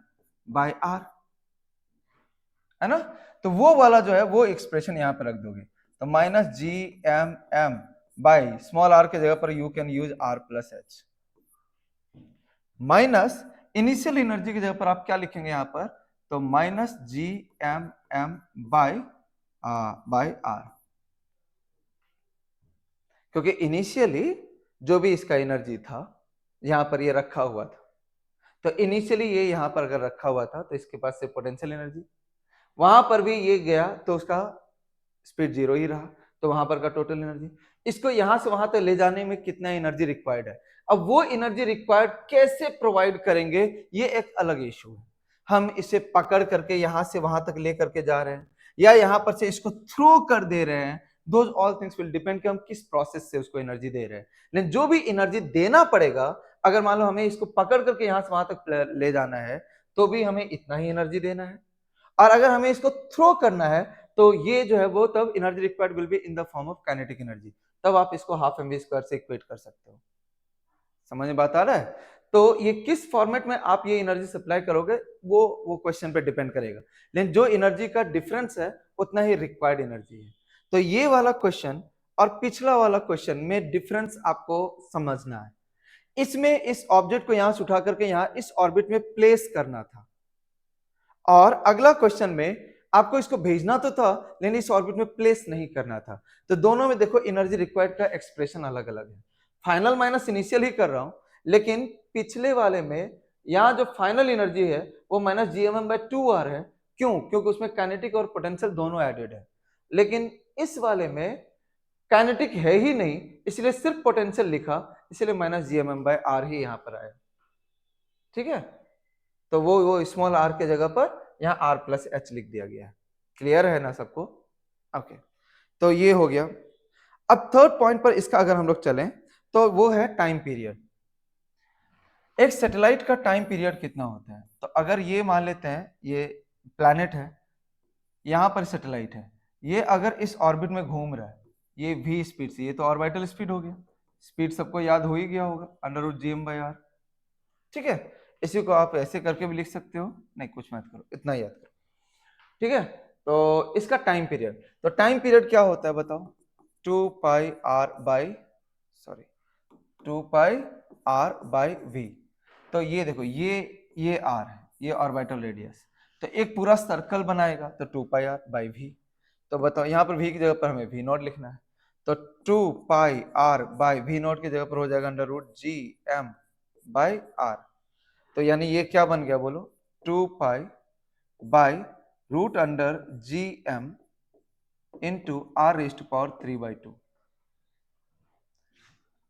by R, है ना। तो वो वाला जो है वो एक्सप्रेशन यहां पर रख दोगे, तो minus G M M by small R के जगह पर you can use R plus H, minus initial energy की जगह पर आप क्या लिखेंगे यहां पर, तो minus G M M by R, क्योंकि इनिशियली जो भी इसका एनर्जी था यहां पर ये रखा हुआ था, तो इनिशियली ये यहां पर अगर रखा हुआ था तो इसके पास से पोटेंशियल एनर्जी, वहां पर भी ये गया तो उसका स्पीड 0 ही रहा, तो वहां पर का टोटल एनर्जी, इसको यहां से वहां तक ले जाने में कितना एनर्जी रिक्वायर्ड है, अब वो एनर्जी रिक्वायर्ड कैसे प्रोवाइड करेंगे ये एक अलग इशू है। हम इसे पकड़ करके यहां से वहां तक ले करके जा रहे हैं या यहां पर से इसको थ्रो कर दे रहे हैं, those all things will depend कि हम किस प्रोसेस से उसको एनर्जी दे रहे हैं, लेकिन जो भी एनर्जी देना पड़ेगा, अगर मान लो हमें इसको पकड़ करके यहां से वहां तक ले जाना है तो भी हमें इतना ही एनर्जी देना है, और अगर हमें इसको थ्रो करना है तो ये जो है वो तब energy required will be in the form of kinetic energy, तब आप इसको हाफ एम वी स्क्वायर से इक्वेट कर सकते हो। समझ में बात आ रहा है, तो ये किस फॉर्मेट में आप ये एनर्जी सप्लाई करोगे वो क्वेश्चन पे डिपेंड करेगा, लेकिन जो एनर्जी का डिफरेंस है उतना ही रिक्वायर्ड एनर्जी है। तो ये वाला क्वेश्चन और पिछला वाला क्वेश्चन में डिफरेंस आपको समझना है, इसमें इस ऑब्जेक्ट को यहां से उठा करके यहां इस ऑर्बिट में प्लेस करना था, और अगला क्वेश्चन में आपको इसको भेजना तो था लेकिन इस ऑर्बिट में प्लेस नहीं करना था, तो दोनों में देखो एनर्जी रिक्वायर्ड का एक्सप्रेशन अलग अलग है, फाइनल माइनस इनिशियल ही कर रहा हूं, लेकिन पिछले वाले में यहां जो फाइनल एनर्जी है वो minus G M M by 2r है, क्यों, क्योंकि उसमें काइनेटिक और पोटेंशियल दोनों एडेड है, लेकिन इस वाले में काइनेटिक है ही नहीं इसलिए सिर्फ पोटेंशियल लिखा, इसलिए minus G M M by R ही यहां पर आया। ठीक है, तो वो स्मॉल आर के जगह पर यहाँ आर प्लस एच लिख दिया गया है, क्लियर है ना सबको, ओके। तो ये हो गया। अब थर्ड पॉइंट पर इसका अगर हम लोग चलें तो वो है टाइम पीरियड, एक सैटेलाइट का टाइम पीरियड कितना होता है, तो अगर ये मान लेते हैं ये प्लैनेट है, यहाँ पर सैटेलाइट है, ये अगर इस ऑर्बिट में घूम रहा है ये v स्पीड से, ये तो ऑर्बिटल स्पीड हो गया, स्पीड सबको याद हो ही गया होगा √gm/r, ठीक है, इसी को आप ऐसे करके भी लिख सकते हो, नहीं कुछ मत करो, इतना याद करो, ठीक है। तो इसका टाइम पीरियड, तो टाइम पीरियड क्या होता है बताओ, 2πr/v, तो ये देखो ये r है, ये ऑर्बिटल रेडियस, तो एक पूरा सर्कल बनाएगा तो 2πr/v, तो बताओ यहाँ पर v की जगह पर हमें v नॉट लिखना है, तो 2 pi r by V naught की जगह पर हो जाएगा under root G M by R. तो यानी ये क्या बन गया बोलो, 2 pi by root under G M into R raise to power 3/2।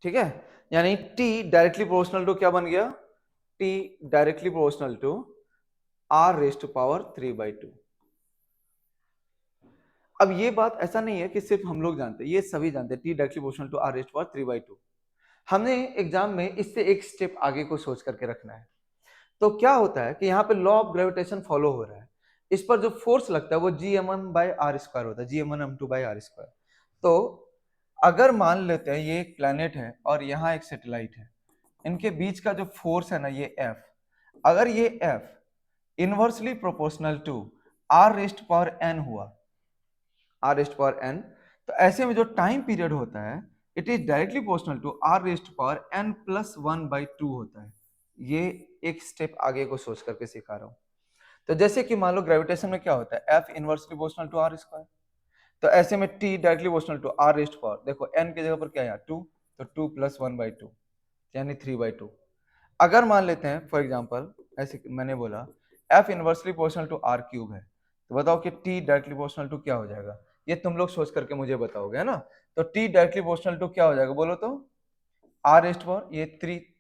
ठीक है, यानी t डायरेक्टली प्रोपोर्शनल टू क्या बन गया, t directly proportional to R raise to power 3/2। अब ये बात ऐसा नहीं है कि सिर्फ हम लोग जानते हैं, ये सभी जानते हैं, T directly proportional to R raise to power 3/2। हमने एग्जाम में इससे एक स्टेप आगे को सोच करके रखना है। तो क्या होता है कि यहाँ पे लॉ ऑफ ग्रेविटेशन फॉलो हो रहा है, इस पर जो फोर्स लगता है वो G M one by are square होता है, G M one M two by are square. तो अगर मान लेते हैं ये एक प्लैनेट है और यहाँ एक सैटेलाइट है, इनके बीच का जो फोर्स है ना ये एफ, अगर ये F inversely proportional to R raised power N हुआ, आर रेस्ट पावर एन, तो ऐसे में जो टाइम पीरियड होता है it is directly proportional to R raised power N plus 1/2 होता है। ये एक स्टेप आगे को सोच करके सिखा रहा हूं। तो जैसे कि मान लो ग्रेविटेशन में क्या होता है, F inversely proportional to R square, तो ऐसे में T directly proportional to R raised power, देखो एन की जगह पर क्या है 2, तो 2 प्लस 1/2 यानी 3/2। अगर मान लेते हैं फॉर एग्जाम्पल, ऐसे मैंने बोला F inversely proportional to R cube है, तो बताओ कि टी डायरेक्टली प्रोपोर्शनल टू क्या हो जाएगा, ये तुम लोग सोच करके मुझे बताओगे, है ना। तो टी डायरेक्टली प्रोपोर्शनल टू क्या हो जाएगा बोलो तो, आर रेस्ट पावर ये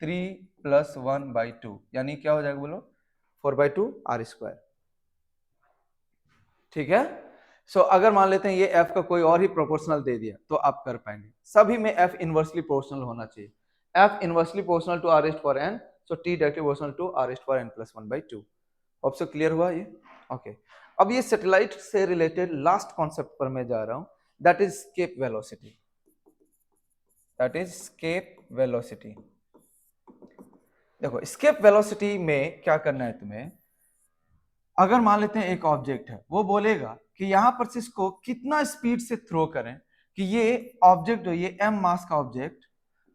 3 प्लस 1/2 यानी क्या हो जाएगा बोलो, 4/2 आर स्क्वायर। ठीक है, सो अगर मान लेते हैं ये एफ का कोई और ही प्रोपोर्शनल दे दिया तो आप कर पाएंगे, सभी में एफ इनवर्सली प्रोपोर्शनल होना चाहिए, F inversely proportional to R raised power N, so T directly proportional to R raised power N plus 1/2। अब से क्लियर हुआ ये, ओके। अब ये सैटेलाइट से रिलेटेड लास्ट कॉन्सेप्ट पर मैं जा रहा हूं, that is escape velocity, that is escape velocity. देखो स्केप वेलोसिटी में क्या करना है तुम्हें, अगर मान लेते हैं एक ऑब्जेक्ट है, वो बोलेगा कि यहां पर से इसको कितना स्पीड से थ्रो करें कि ये ऑब्जेक्ट जो ये एम मास का ऑब्जेक्ट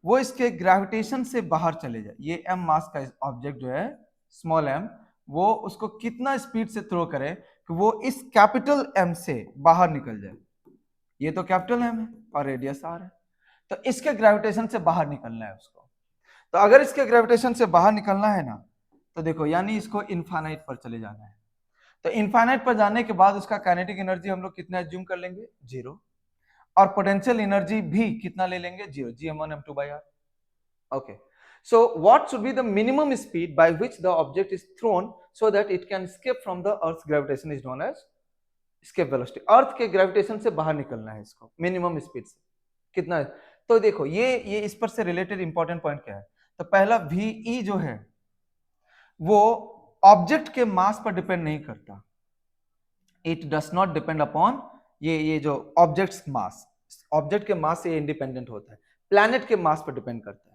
वो इसके ग्रेविटेशन से बाहर चले जाए, ये एम मास का ऑब्जेक्ट जो है स्मॉल एम, वो उसको कितना स्पीड से थ्रो करे कि वो इस कैपिटल एम से बाहर निकल जाए। ये तो कैपिटल एम है और रेडियस आर है, तो इसके ग्रेविटेशन से बाहर निकलना है उसको। तो अगर इसके ग्रेविटेशन से बाहर निकलना है ना, तो देखो यानी इसको इनफाइनाइट पर चले जाना है। तो इनफाइनाइट पर जाने के बाद उसका काइनेटिक एनर्जी हम लोग कितना एज्यूम कर लेंगे, 0, और पोटेंशियल एनर्जी भी कितना ले लेंगे, 0, gm1m2/r। Okay, so what should be the minimum speed by which the object is thrown so that it can escape from the earth's gravitation is known as escape velocity। अर्थ के gravitation से बाहर निकलना है इसको मिनिमम स्पीड से कितना है। तो देखो ये इस पर से रिलेटेड इंपॉर्टेंट पॉइंट क्या है, तो पहला वी जो है वो ऑब्जेक्ट के मास पर डिपेंड नहीं करता, it does not depend upon ये जो ऑब्जेक्ट के मास से इंडिपेंडेंट होता है, प्लैनेट के मास पर डिपेंड करता है।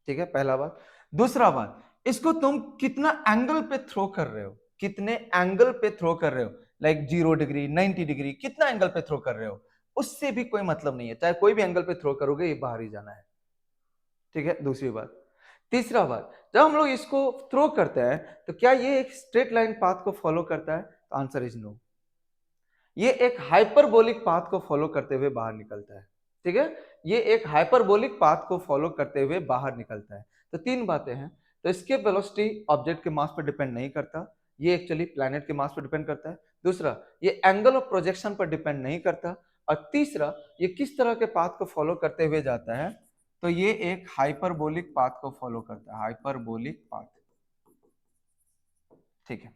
ठीक है, पहला बात। दूसरा बात, इसको तुम कितना एंगल पे थ्रो कर रहे हो, कितने एंगल पे थ्रो कर रहे हो, लाइक 0 डिग्री 90 डिग्री, कितना एंगल पे थ्रो कर रहे हो, उससे भी कोई मतलब नहीं है, चाहे कोई भी एंगल पे थ्रो करोगे ये बाहर ही जाना है। ठीक है, दूसरी बात। तीसरा बात, जब हम लोग इसको थ्रो करते हैं तो क्या ये एक स्ट्रेट लाइन पाथ को फॉलो करता है, तो आंसर इज नो, ये एक हाइपरबोलिक पाथ को फॉलो करते हुए बाहर निकलता है। ठीक है, ये एक हाइपरबोलिक पाथ को फॉलो करते हुए बाहर निकलता है। तो तीन बातें हैं, तो एस्केप वेलोसिटी ऑब्जेक्ट के मास पर डिपेंड नहीं करता, ये एक्चुअली प्लैनेट के मास पर डिपेंड करता है। दूसरा, ये एंगल ऑफ प्रोजेक्शन पर डिपेंड नहीं करता, और तीसरा, ये किस तरह के पाथ को फॉलो करते हुए जाता है, तो ये एक हाइपरबोलिक पाथ को फॉलो करता है, हाइपरबोलिक पाथ। ठीक है,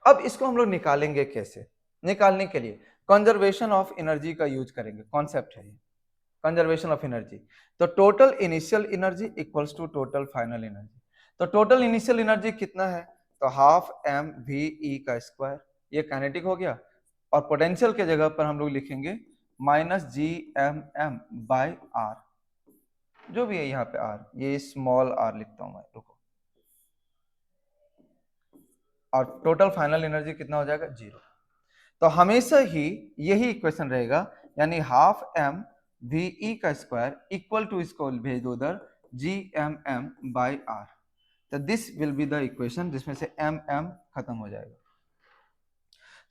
अब इसको हम लोग निकालेंगे कैसे, निकालने के लिए कंजर्वेशन ऑफ एनर्जी का यूज करेंगे, कॉन्सेप्ट है ये कंजर्वेशन ऑफ एनर्जी। तो total initial energy equals to total final energy. तो टोटल इनिशियल एनर्जी कितना है, तो हाफ एम वी ई का स्क्वायर, ये काइनेटिक हो गया, और पोटेंशियल के जगह पर हम लोग लिखेंगे minus G M M by R, जो भी है यहाँ पे आर, ये स्मॉल आर लिखता हूं मैं, रुको, और टोटल फाइनल एनर्जी कितना हो जाएगा, 0। तो हमेशा ही यही इक्वेशन रहेगा, यानी हाफ एम वी ई का स्क्वायर इक्वल टू, इसको भेज दो उधर, G M M by are. तो this will be the equation जिसमें से एम एम खत्म हो जाएगा।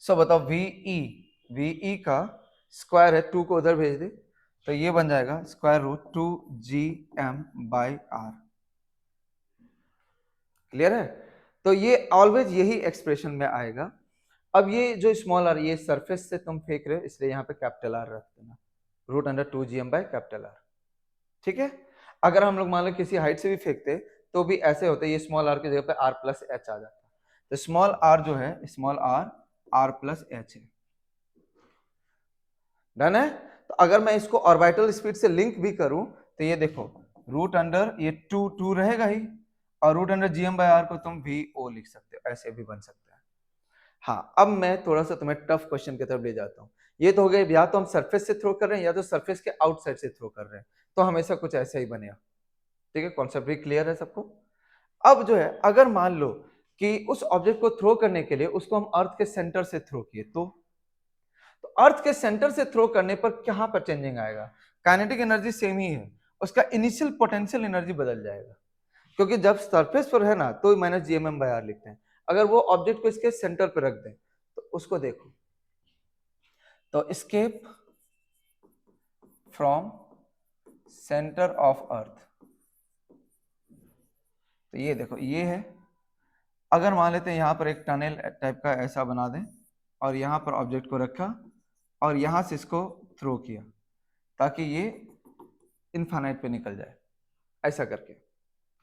सो बताओ वी ई का स्क्वायर है, 2 को उधर भेज दे, तो ये बन जाएगा स्क्वायर रूट 2gm/r। क्लियर है? तो ये ऑलवेज यही एक्सप्रेशन में आएगा। अब ये जो स्मॉल आर, ये सरफेस से तुम फेंक रहे हो, इसलिए यहाँ पे कैपिटल आर रख देना, √2gm/R। ठीक है? अगर हम लोग मान लो किसी हाइट से भी फेंकते तो भी ऐसे होते, ये स्मॉल आर की जगह पे r प्लस एच आ जाता। तो स्मॉल आर जो है, small R r plus H है। डन है? तो अगर मैं इसको ऑर्बिटल स्पीड से लिंक भी करूं तो ये देखो, ये 2 रहेगा ही, और √gm/r को तुम भी o लिख सकते हो, ऐसे भी बन सकता है। हाँ, अब मैं थोड़ा सा तुम्हें टफ क्वेश्चन की तरफ ले जाता हूँ। ये तो हो गया, या तो हम सरफेस से थ्रो कर रहे हैं या तो सरफेस के आउटसाइड से थ्रो कर रहे हैं, तो हमेशा कुछ ऐसा ही बनेगा। ठीक है, कॉन्सेप्ट भी क्लियर है सबको? अब जो है, अगर मान लो कि उस ऑब्जेक्ट को थ्रो करने के लिए उसको हम अर्थ के सेंटर से थ्रो किए, तो अर्थ के सेंटर से थ्रो करने पर कहां पर चेंजिंग आएगा? काइनेटिक एनर्जी सेम ही है, उसका इनिशियल पोटेंशियल एनर्जी बदल जाएगा, क्योंकि जब सरफेस पर है ना तो -gm/r लिखते हैं। अगर वो ऑब्जेक्ट को इसके सेंटर पर रख दें तो उसको देखो, तो escape from centre of earth, तो ये देखो, ये है। अगर मान लेते हैं यहाँ पर एक टनल टाइप का ऐसा बना दें, और यहाँ पर ऑब्जेक्ट को रखा और यहाँ से इसको थ्रो किया ताकि ये इनफाइनाइट पे निकल जाए, ऐसा करके।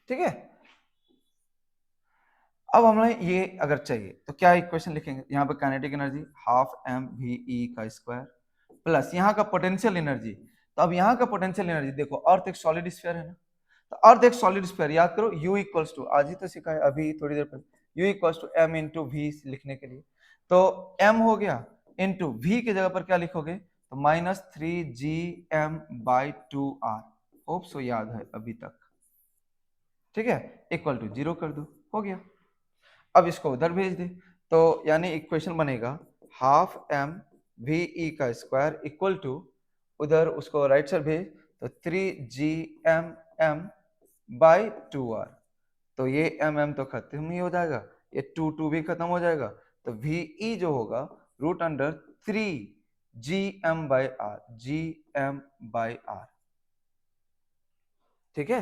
ठीक है? अब हमें ये अगर चाहिए तो क्या इक्वेशन लिखेंगे? यहाँ पर काइनेटिक एनर्जी ½ mv/e² प्लस यहाँ का पोटेंशियल एनर्जी। तो अब यहाँ का पोटेंशियल एनर्जी देखो, अर्थ एक सॉलिड स्फीयर है ना, तो अर्थ एक सॉलिड स्फीयर, याद करो U इक्वल्स टू, आज ही तो सिखाया अभी थोड़ी देर पहले, U equals to m into V लिखने के लिए, तो m हो गया इंटू v की जगह पर क्या लिखोगे, तो -3gm/2r। होप सो याद है अभी तक। ठीक है, इक्वल टू 0 कर दो, हो गया। अब इसको उधर भेज दे, तो यानी इक्वेशन बनेगा ½ mve² इक्वल टू, उधर उसको राइट साइड भेज तो 3gmm/2r। तो ये mm तो खत्म ही हो जाएगा, ये 2 भी खत्म हो जाएगा, तो ve जो होगा √3gm/r। ठीक है?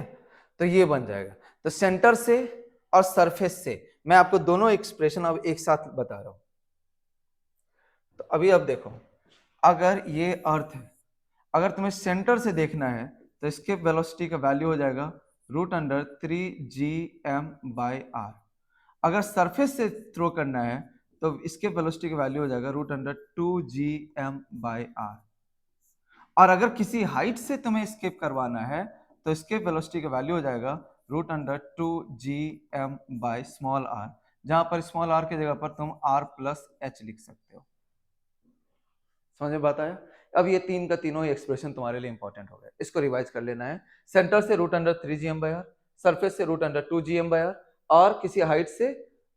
तो ये बन जाएगा। तो सेंटर से और सरफेस से मैं आपको दोनों एक्सप्रेशन अब एक साथ बता रहा हूं। तो अभी अब देखो, अगर ये अर्थ है, अगर तुम्हें सेंटर से देखना है तो इसके वेलोसिटी का वैल्यू हो जाएगा √3gm/r। अगर सरफेस से थ्रो करना है तो इसके वेलोसिटी का वैल्यू हो जाएगा √2gm/r। और अगर किसी हाइट से तुम्हें स्केप करवाना है तो इसके वेलोसिटी का वैल्यू हो जाएगा √2gm/r, जहां पर स्मॉल r की जगह पर तुम r प्लस h लिख सकते हो। समझ में बात आया? अब ये तीन का तीनों ही एक्सप्रेशन तुम्हारे लिए इंपॉर्टेंट हो गए, इसको रिवाइज कर लेना है। सेंटर से √3gm/r, सरफेस से √2gm/r, और किसी हाइट से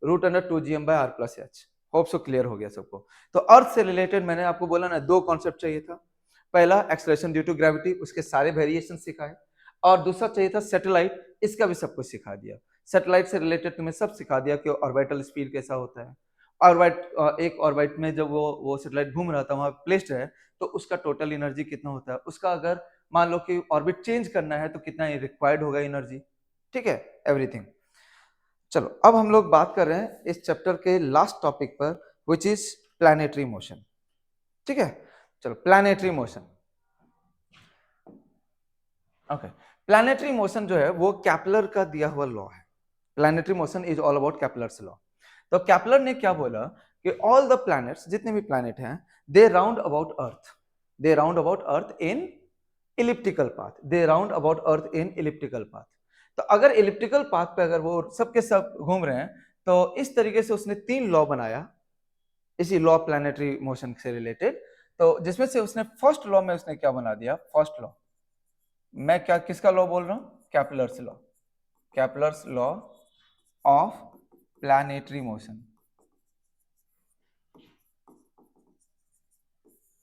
√2gm/r plus h। Hope so clear हो गया सबको। तो अर्थ से रिलेटेड मैंने आपको बोला ना, दो कॉन्सेप्ट चाहिए था। पहला एक्सेलरेशन ड्यू टू ग्रेविटी, उसके सारे वेरिएशन सिखाए, और दूसरा चाहिए था सैटेलाइट, इसका भी सब कुछ सिखा दिया। सैटेलाइट से रिलेटेड तुम्हें सब सिखा दिया कि ऑर्बिटल स्पीड कैसा होता है, ऑर्बिट, एक ऑर्बिट में जब वो सैटेलाइट घूम रहा था, वहां प्लेस्ड है, तो उसका टोटल एनर्जी कितना होता है, उसका अगर मान लो कि ऑर्बिट चेंज करना है तो कितना रिक्वायर्ड होगा एनर्जी। ठीक है, एवरीथिंग। चलो अब हम लोग बात कर रहे हैं इस चैप्टर के लास्ट टॉपिक पर, विच इज प्लैनेटरी मोशन। ठीक है, चलो planetary motion. Okay, planetary motion जो है वो कैपलर का दिया हुआ लॉ है। Planetary motion is all about Kepler's law. तो कैपलर ने क्या बोला कि ऑल द प्लैनेट्स, जितने भी प्लैनेट हैं, they round about Earth, they round about Earth in elliptical path, they round about Earth in elliptical path. तो अगर इलिप्टिकल पाथ पे अगर वो सब के सब घूम रहे हैं, तो इस तरीके से उसने 3 लॉ बनाया इसी लॉ प्लैनेटरी मोशन से रिलेटेड। तो जिसमें से उसने फर्स्ट लॉ में उसने क्या बना दिया, फर्स्ट लॉ, मैं क्या किसका लॉ बोल रहा हूं, Kepler's law, Kepler's law of planetary motion,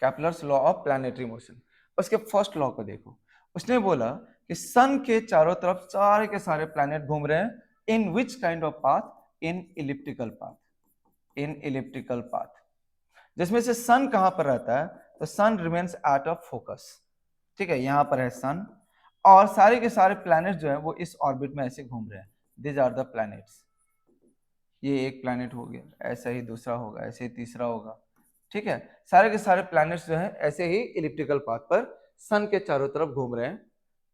Kepler's law of planetary motion. उसके फर्स्ट लॉ को देखो, उसने बोला कि सन के चारों तरफ सारे के सारे प्लैनेट घूम रहे हैं, in which kind of path, in elliptical path, in elliptical path. जिसमें से सन कहां पर रहता है, तो sun remains at a focus, ठीक है, यहाँ पर है सन, और सारे के सारे प्लैनेट्स जो है वो इस ऑर्बिट में ऐसे घूम रहे हैं। This are the planets. ये एक प्लैनेट हो गया, ऐसा ही दूसरा होगा, ऐसे ही तीसरा होगा। ठीक है, सारे के सारे प्लैनेट्स जो है ऐसे ही इलिप्टिकल पाथ पर सन के चारों तरफ घूम रहे हैं।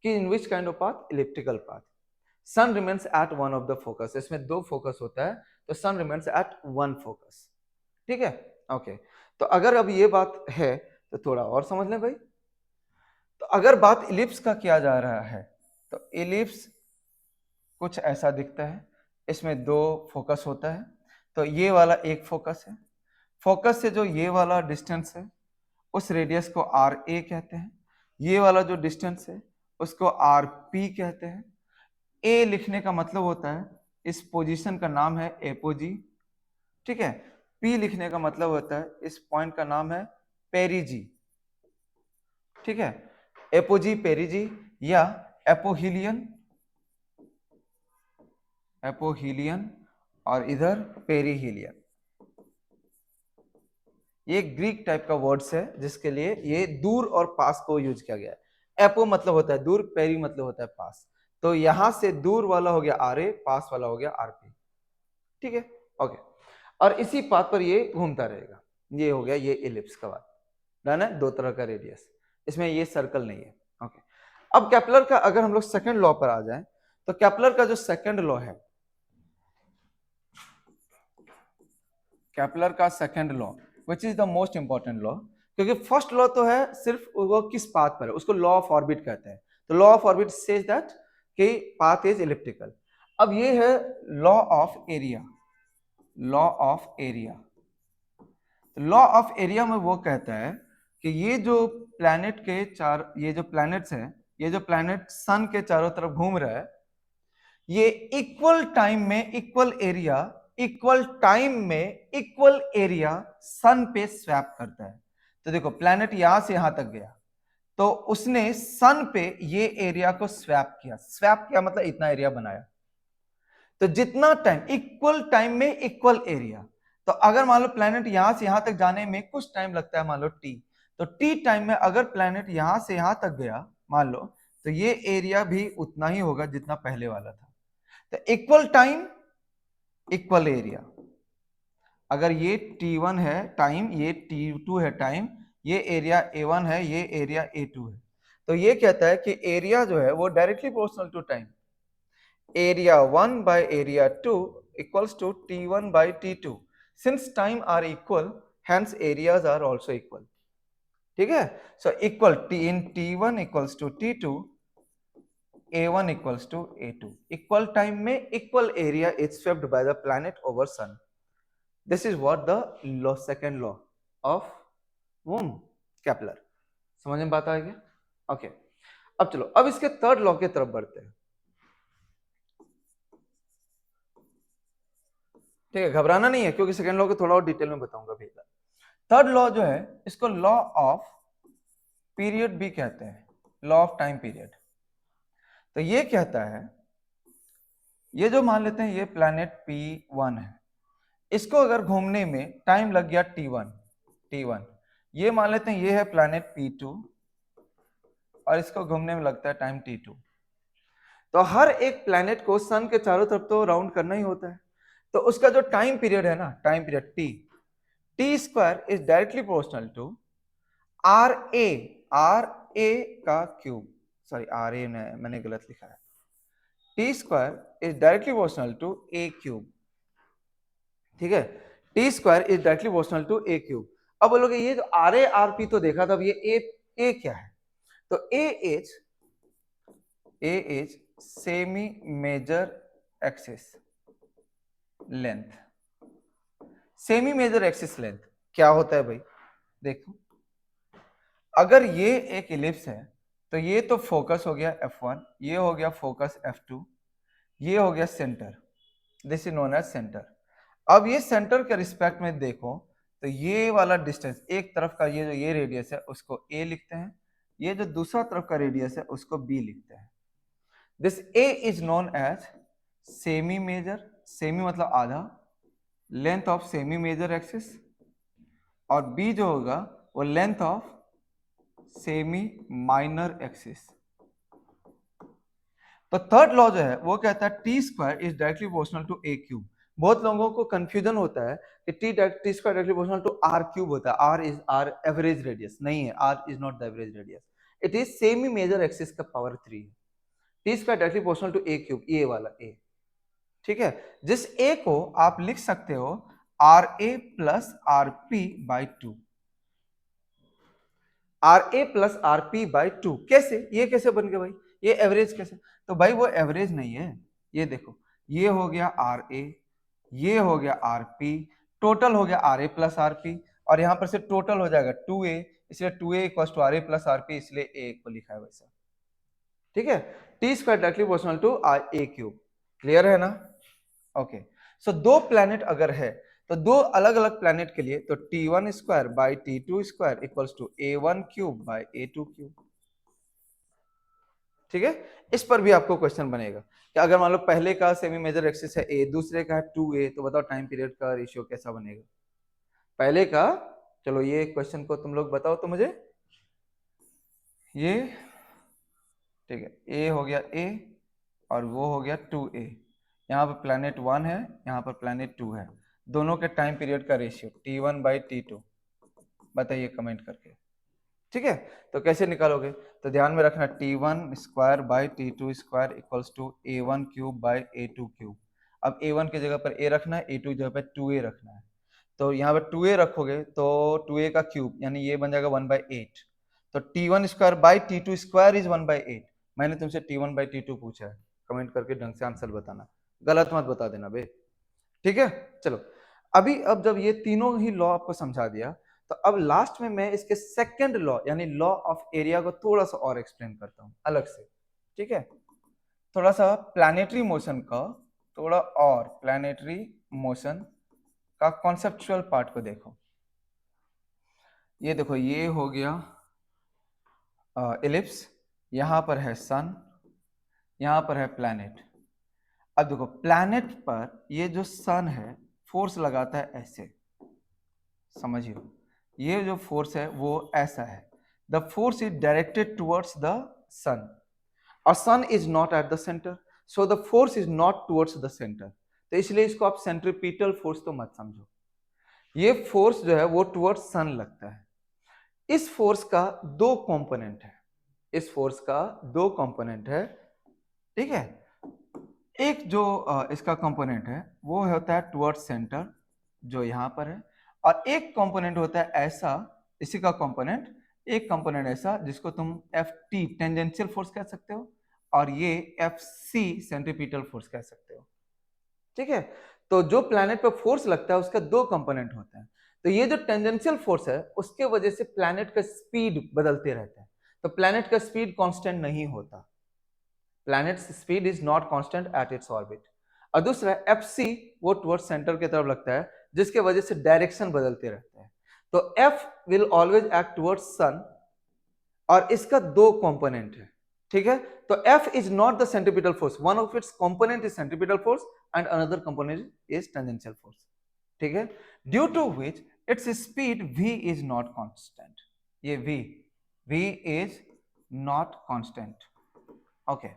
कि in which kind of path? Elliptical path. Sun remains at one of the focus. इसमें दो फोकस होता है, तो sun remains at one focus. ठीक है, ओके। तो अगर अब ये बात है तो थोड़ा और समझ लें भाई। तो अगर बात इलिप्स का किया जा रहा है तो इलिप्स कुछ ऐसा दिखता है। इसमें दो फोकस होता है, तो ये वाला एक फोकस है। फोकस से जो ये वाला डिस्टेंस है उस रेडियस को आर ए कहते हैं। ये वाला जो डिस्टेंस है उसको आर पी कहते हैं। ए लिखने का मतलब होता है इस पोजीशन का नाम है एपोजी। ठीक है, पी लिखने का मतलब होता है इस पॉइंट का नाम है पेरीजी। ठीक है, एपोजी पेरीजी या एपोहिलियन, एपोहिलियन और इधर पेरीहिलियन। ये ग्रीक टाइप का वर्ड्स है जिसके लिए ये दूर और पास को यूज किया गया है। एपो मतलब होता है दूर, पेरी मतलब होता है पास। तो यहां से दूर वाला हो गया आर ए, पास वाला हो गया आर पी। ठीक है, ओके। और इसी पाथ पर ये घूमता रहेगा। ये हो गया ये इलिप्स का बात। डन है, दो तरह का रेडियस, इसमें ये सर्कल नहीं है। ओके, अब केपलर का अगर हम लोग सेकंड लॉ पर आ जाए तो केपलर का जो सेकंड लॉ है, केपलर का second law which is the most important law, क्योंकि फर्स्ट लॉ तो है सिर्फ वो किस पाथ पर है, उसको लॉ ऑफ ऑर्बिट कहते हैं। तो law of orbit says that कि पाथ इज इलिप्टिकल। अब ये है law of area, law of area. Law of area में वो कहता है कि ये जो प्लैनेट के चार, ये जो प्लैनेट्स है, ये जो प्लैनेट सन के चारों तरफ घूम रहा है, ये इक्वल टाइम में इक्वल एरिया, इक्वल टाइम में इक्वल एरिया सन पे स्वैप करता है। तो देखो प्लैनेट यहां से यहां तक गया तो उसने सन पे ये एरिया को स्वैप किया। स्वैप किया मतलब इतना एरिया बनाया। तो जितना टाइम, इक्वल टाइम में इक्वल एरिया। तो अगर मान लो प्लैनेट यहां से यहां तक जाने में कुछ टाइम लगता है, मान लो टी, तो टी टाइम में अगर प्लैनेट यहां से यहां तक गया मान लो, तो ये एरिया भी उतना ही होगा जितना पहले वाला था। तो इक्वल टाइम इक्वल एरिया। अगर ये T1 है टाइम, ये T2 है टाइम, ये एरिया A1 है, ये एरिया A2 है, तो ये कहता है कि एरिया जो है वो directly proportional to time. Area 1 by area 2 equals to T1 by T2. Since time are equal, hence areas are also equal. ठीक है, so equal T in T1 equals to T2, A1 equals to A2. Equal time में equal area is swept by the planet over sun. This is what the law, second law of Kepler. समझ में बात आ गया? Okay, अब चलो अब इसके third law की तरफ बढ़ते हैं। ठीक है, घबराना नहीं है क्योंकि सेकंड लॉ को थोड़ा और डिटेल में बताऊंगा भी। थर्ड लॉ जो है इसको लॉ ऑफ पीरियड भी कहते हैं, लॉ ऑफ टाइम पीरियड। तो ये कहता है, ये जो मान लेते हैं ये प्लैनेट P1 है, इसको अगर घूमने में टाइम लग गया T1, ये मान लेते हैं ये है प्लैनेट P2 और इसको घूमने में लगता है टाइम T2। तो हर एक प्लैनेट को सन के चारों तरफ तो राउंड करना ही होता है, तो उसका जो टाइम पीरियड है ना, time period T square is directly proportional to R A का क्यूब। सॉरी आर ए मैंने गलत लिखा है। T square is directly proportional to A cube. ठीक है, T square is directly proportional to A cube. अब बोलोगे ये जो आर ए आर पी तो देखा था, अब ये ए क्या है? तो A is semi major axis length. Semi major axis length क्या होता है भाई? देखो, अगर ये एक इलिप्स है तो ये तो फोकस हो गया F1, ये हो गया फोकस F2, ये हो गया centre, this is known as centre. अब ये सेंटर के रिस्पेक्ट में देखो तो ये वाला डिस्टेंस, एक तरफ का ये जो ये रेडियस है उसको A लिखते हैं, ये जो दूसरा तरफ का रेडियस है उसको B लिखते हैं। This A is known as semi major, semi मतलब आधा, length of semi major axis, और B जो होगा वो length of semi minor axis. तो थर्ड लॉ जो है वो कहता है T square is directly proportional to A cube. बहुत लोगों को कंफ्यूजन होता है कि T square directly proportional to R cube होता है, R is R average radius. नहीं है, R is not the average radius, it is semi major axis का पावर 3 है। T square directly proportional to A cube, A वाला A, ठीक है। जिस ए को आप लिख सकते हो R A plus R P by 2, R A plus R P by 2। कैसे, ये कैसे बन गया भाई, ये एवरेज कैसे? तो भाई वो एवरेज नहीं है, ये देखो, ये हो गया आर ए, ये हो गया आर पी, टोटल हो गया R A plus R P, और यहां पर से टोटल हो जाएगा 2a, इसलिए 2a equal to R A plus R P, इसलिए ए को लिखा है वैसा, ठीक है। T square directly proportional to R A cube, clear है ना? ओके, सो दो प्लैनेट अगर है तो दो अलग अलग प्लैनेट के लिए तो t1 square by t2 square equals to a1 cube by a2 cube, ठीक है। इस पर भी आपको क्वेश्चन बनेगा कि अगर मान लो पहले का सेमी मेजर एक्सिस है a, दूसरे का है 2a, तो बताओ टाइम पीरियड का रेशियो कैसा बनेगा पहले का? चलो ये क्वेश्चन को तुम लोग बताओ तो मुझे, ये ठीक है, a हो गया a और वो हो गया 2a, यहाँ पर प्लैनेट 1 है, यहाँ पर प्लैनेट 2 है, दोनों के टाइम पीरियड का रेशियो t1 बाई t2 बताइए कमेंट करके, ठीक है। तो कैसे निकालोगे? तो ध्यान में रखना t1 square by t2 square equals to a1 cube by a2 cube. अब a1 की जगह पर a रखना है, a2 की जगह पर 2a रखना है, तो यहाँ पर 2a रखोगे तो 2a का क्यूब यानी ये बन जाएगा 1/8, तो t1 square by t2 square is 1/8। मैंने तुमसे t1 बाई t2 पूछा है, कमेंट करके ढंग से आंसर बताना, गलत मत बता देना बे, ठीक है। चलो अभी अब जब ये तीनों ही लॉ आपको समझा दिया, तो अब लास्ट में मैं इसके सेकंड लॉ यानी लॉ ऑफ एरिया को थोड़ा सा और एक्सप्लेन करता हूं अलग से, ठीक है। थोड़ा सा प्लैनेटरी मोशन का, थोड़ा और प्लैनेटरी मोशन का कॉन्सेप्चुअल पार्ट को देखो। ये देखो, ये हो गया इलिप्स, यहां पर है सन, यहां पर है प्लैनेट। अब देखो प्लैनेट पर ये जो सन है फोर्स लगाता है ऐसे, समझिए ये जो फोर्स है वो ऐसा है, the force is directed towards the sun और sun is not at the centre, so the force is not towards the centre, तो इसलिए इसको आप सेंट्रीपिटल फोर्स तो मत समझो, ये फोर्स जो है वो टुवर्ड्स सन लगता है। इस फोर्स का दो कंपोनेंट है, इस फोर्स का दो कंपोनेंट है, ठीक है। एक जो इसका कंपोनेंट है वो होता है टुवर्ड्स सेंटर जो यहां पर है, और एक कंपोनेंट होता है ऐसा, इसी का कंपोनेंट, एक कंपोनेंट ऐसा जिसको तुम एफ टी टेंजेंशियल फोर्स कह सकते हो और ये एफ सी सेंट्रीपिटल फोर्स कह सकते हो, ठीक है। तो जो प्लैनेट पर फोर्स लगता है उसका दो कंपोनेंट होते हैं, तो ये जो टेंजेंशियल फोर्स है उसके वजह से प्लैनेट का स्पीड बदलते रहता है, तो प्लैनेट का स्पीड कांस्टेंट नहीं होता, planets speed is not constant at its orbit. और दूसरा एफ सी, वो टुवर्ड्स सेंटर की तरफ लगता है जिसके वजह से डायरेक्शन बदलते रहते हैं, तो F will always act towards sun और इसका दो कंपोनेंट है, ठीक है। तो F is not the centripetal force, one of its component is centripetal force and another component is tangential force, ठीक है, due to which its speed v is not constant, ये v is not constant, okay.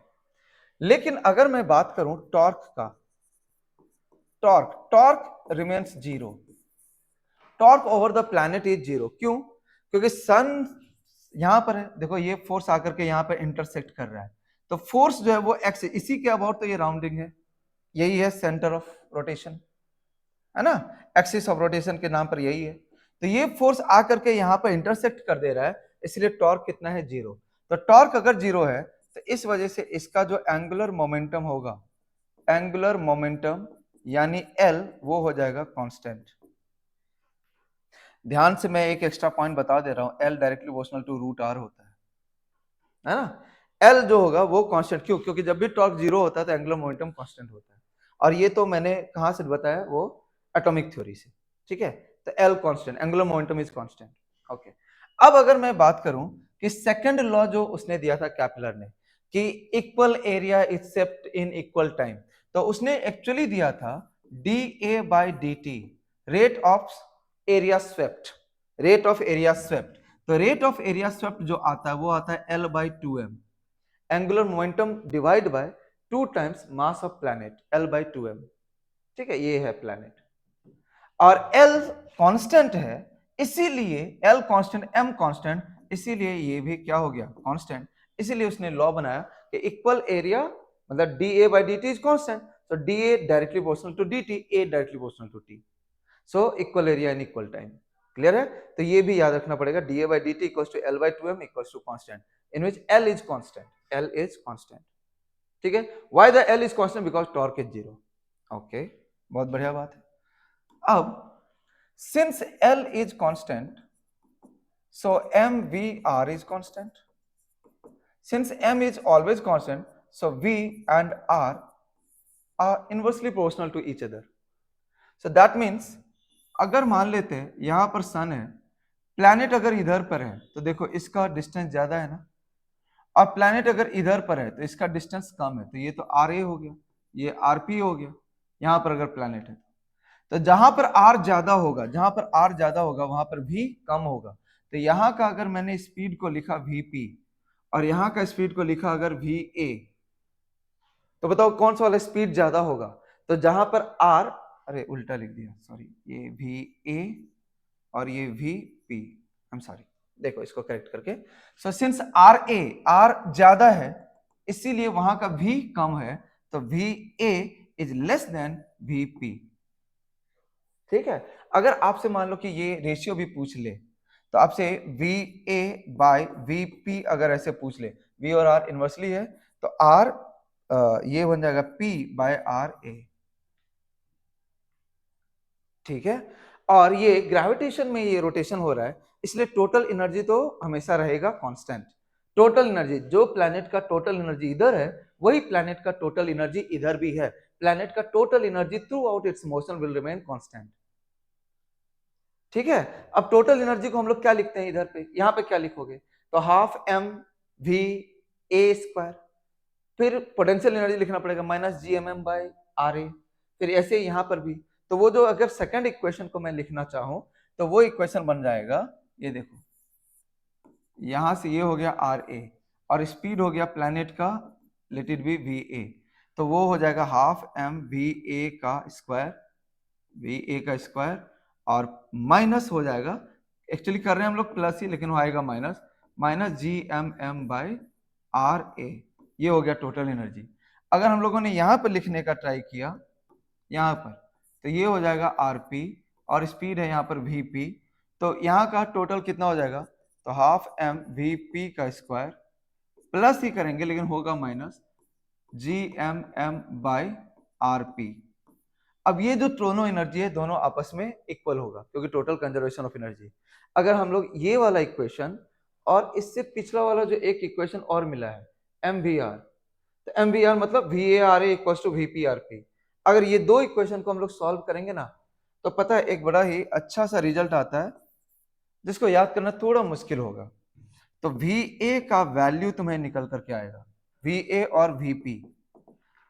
लेकिन अगर मैं बात करूं torque का, torque remains zero, torque over the planet is zero, क्यों? क्योंकि सन यहां पर है, देखो ये फोर्स आकर के यहां पर इंटरसेक्ट कर रहा है, तो फोर्स जो है वो एक्स, इसी के अबाउट तो ये राउंडिंग है, यही है सेंटर ऑफ रोटेशन, है ना, एक्सिस ऑफ रोटेशन के नाम पर यही है, तो ये फोर्स आकर के यहां पर इंटरसेक्ट कर दे रहा है, इसलिए टॉर्क कितना है? जीरो। तो टॉर्क अगर जीरो है तो इस वजह से इसका जो एंगुलर मोमेंटम होगा, एंगुलर मोमेंटम यानी L, वो हो जाएगा कांस्टेंट। ध्यान से मैं एक एक्स्ट्रा पॉइंट बता दे रहा हूं, L directly proportional to root R होता है ना। L जो होगा वो कांस्टेंट, क्यों? क्योंकि जब भी टॉर्क जीरो होता है तो एंगुलर मोमेंटम कांस्टेंट होता है, और ये तो मैंने कहां से बताया? वो एटॉमिक थ्योरी से, ठीक है। तो L constant, angular momentum is constant, okay. अब अगर मैं बात करूं कि सेकंड लॉ जो उसने दिया था कैपलर ने कि इक्वल एरिया एक्सेप्ट इन इक्वल टाइम, तो उसने एक्चुअली दिया था dA by dt, rate of area swept, rate of area swept. तो रेट ऑफ एरिया स्वेप्ट जो आता है वो आता है L/2m, angular momentum divide by 2 times mass of planet, L/2m। ठीक है, ये है प्लैनेट और L कांस्टेंट है, इसीलिए L कांस्टेंट, M कांस्टेंट, इसीलिए ये भी क्या हो गया, कांस्टेंट। इसीलिए उसने लॉ बनाया कि इक्वल एरिया मतलब dA/dt is constant, so dA directly proportional to dt, A directly proportional to T, so equal area in equal time. Clear है? तो ये भी याद रखना पड़ेगा, dA/dt equals to L/2m equals to constant, in which L is constant, L is constant. ठीक है, why the L is constant, because torque is 0। Okay, बहुत बढ़िया बात है। अब since L is constant, so mvr is constant. Since m is always constant, so v and r are inversely proportional to each other. So that means अगर मान लेते हैं यहां पर सन है, प्लैनेट अगर इधर पर है तो देखो इसका डिस्टेंस ज्यादा है ना, और प्लैनेट अगर इधर पर है तो इसका डिस्टेंस कम है, तो ये तो आर ए हो गया, ये आर पी हो गया। यहां पर अगर प्लैनेट है तो जहां पर आर ज्यादा होगा, जहां पर आर ज्यादा होगा वहां पर भी कम होगा। तो यहां का अगर मैंने स्पीड को लिखा वीपी और यहां का स्पीड को लिखा अगर वी ए, तो बताओ कौन सा वाला स्पीड ज्यादा होगा। तो जहां पर आर, अरे उल्टा लिख दिया, सॉरी, ये वी ए और ये V P, I am sorry, देखो इसको करेक्ट करके। So since R A, R ज्यादा है इसीलिए वहां का भी कम है, तो V A is less than V P. ठीक है, अगर आपसे मान लो कि ये रेशियो भी पूछ ले तो आपसे V A by V P अगर ऐसे पूछ ले, वी और आर इनवर्सली है, तो आर ये बन जाएगा पी बाय आर ए। ठीक है, और ये ग्रेविटेशन में ये रोटेशन हो रहा है, इसलिए टोटल एनर्जी तो हमेशा रहेगा कांस्टेंट। टोटल एनर्जी, जो प्लैनेट का टोटल एनर्जी इधर है वही प्लैनेट का टोटल एनर्जी इधर भी है। प्लैनेट का total energy through out it's motion will remain constant. ठीक है, अब टोटल एनर्जी को हम लोग क्या लिखते हैं इधर पे, यहां पे क्या लिखोगे, तो half M V A square, फिर पोटेंशियल एनर्जी लिखना पड़ेगा minus G M M by R A, फिर ऐसे यहां पर भी। तो वो जो अगर सेकंड इक्वेशन को मैं लिखना चाहूं तो वो इक्वेशन बन जाएगा, ये देखो यहां से ये हो गया आर ए और स्पीड हो गया प्लैनेट का, let it be V A, तो वो हो जाएगा हाफ एम वी ए का स्क्वायर, वी ए का स्क्वायर, और माइनस हो जाएगा, एक्चुअली कर रहे हैं हम लोग प्लस ही लेकिन वो आएगा minus, minus G M M by R A. ये हो गया टोटल एनर्जी। अगर हम लोगों ने यहाँ पर लिखने का ट्राई किया यहाँ पर, तो ये हो जाएगा आर पी और स्पीड है यहाँ पर वी पी, तो यहाँ का टोटल कितना हो जाएगा, तो हाफ एम वी पी का स्क्वायर, प्लस ही करेंगे लेकिन होगा minus G M M by R P. अब ये जो दोनों एनर्जी है दोनों आपस में इक्वल होगा क्योंकि टोटल कंजर्वेशन ऑफ एनर्जी। अगर हम लोग ये वाला इक्वेशन और इससे पिछला वाला जो एक इक्वेशन और मिला है एम वी आर, तो एम वी आर मतलब V A R A equal to V P R P, अगर ये दो इक्वेशन को हम लोग सॉल्व करेंगे ना तो पता है एक बड़ा ही अच्छा सा रिजल्ट आता है जिसको याद करना थोड़ा मुश्किल होगा। तो वी ए का वैल्यू तुम्हें निकल करके आएगा, वी ए और वी पी।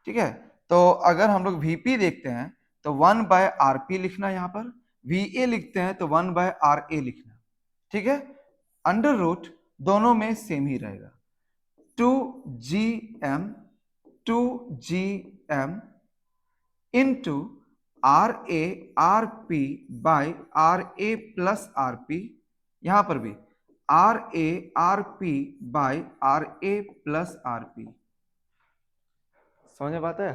ठीक है, तो अगर हम लोग वीपी देखते हैं तो 1 बाय आर पी लिखना, यहाँ पर वी ए लिखते हैं तो 1 बाय आर ए लिखना। ठीक है, अंडर रूट दोनों में सेम ही रहेगा, 2gm 2gm into R A R P by R A plus R P, यहां पर भी R A R P by R A plus R P. समझ में बात है?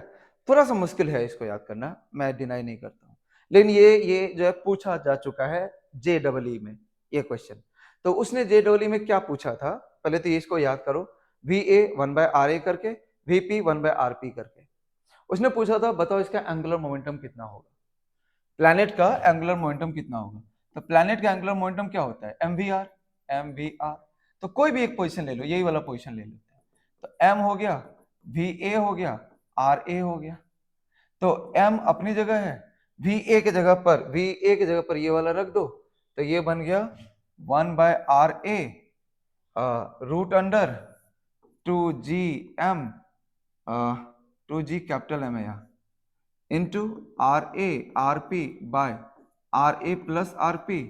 थोड़ा सा मुश्किल है इसको याद करना, मैं डिनाई नहीं करता हूँ, लेकिन ये जो है पूछा जा चुका है JEE में ये क्वेश्चन। तो उसने JEE में क्या पूछा था, पहले तो ये इसको याद करो, V A 1 by R A करके, V P 1 by R P करके। उसने पूछा था बताओ इसका एंगुलर मोमेंटम कितना होगा, प्लैनेट का एंगुलर मोमेंटम कितना होगा। तो प्लैनेट का एंगुलर मोमेंटम क्या होता है, M V R, M V R. तो कोई भी एक पोजिशन ले लो, यही वाला पोजिशन ले लेते हैं, तो एम हो गया, वी ए हो गया, आर ए हो गया। तो m अपनी जगह है, वी ए के जगह पर, वी ए के जगह पर ये वाला रख दो, तो ये बन गया 1 by R A root under 2gm, 2g capital M है यहाँ, into R A R P by R A plus R P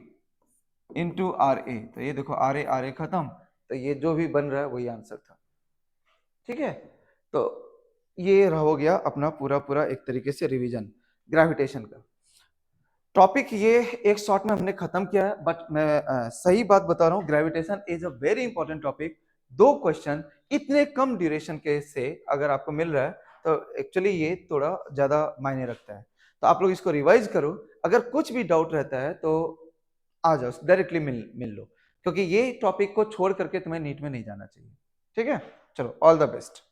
into R A. तो ये देखो आर ए खत्म, तो ये जो भी बन रहा है वही आंसर था। ठीक है, तो ये हो गया अपना पूरा पूरा एक तरीके से रिवीजन ग्रेविटेशन का। टॉपिक ये एक शॉर्ट में हमने खत्म किया है, बट मैं सही बात बता रहा हूँ, gravitation is a very important topic. 2 question इतने कम ड्यूरेशन के से अगर आपको मिल रहा है तो एक्चुअली ये थोड़ा ज्यादा मायने रखता है। तो आप लोग इसको रिवाइज करो, अगर कुछ भी डाउट रहता है तो आ जाओ डायरेक्टली मिल लो, क्योंकि ये टॉपिक को छोड़ करके तुम्हें नीट में नहीं जाना चाहिए। ठीक है, चलो ऑल द बेस्ट।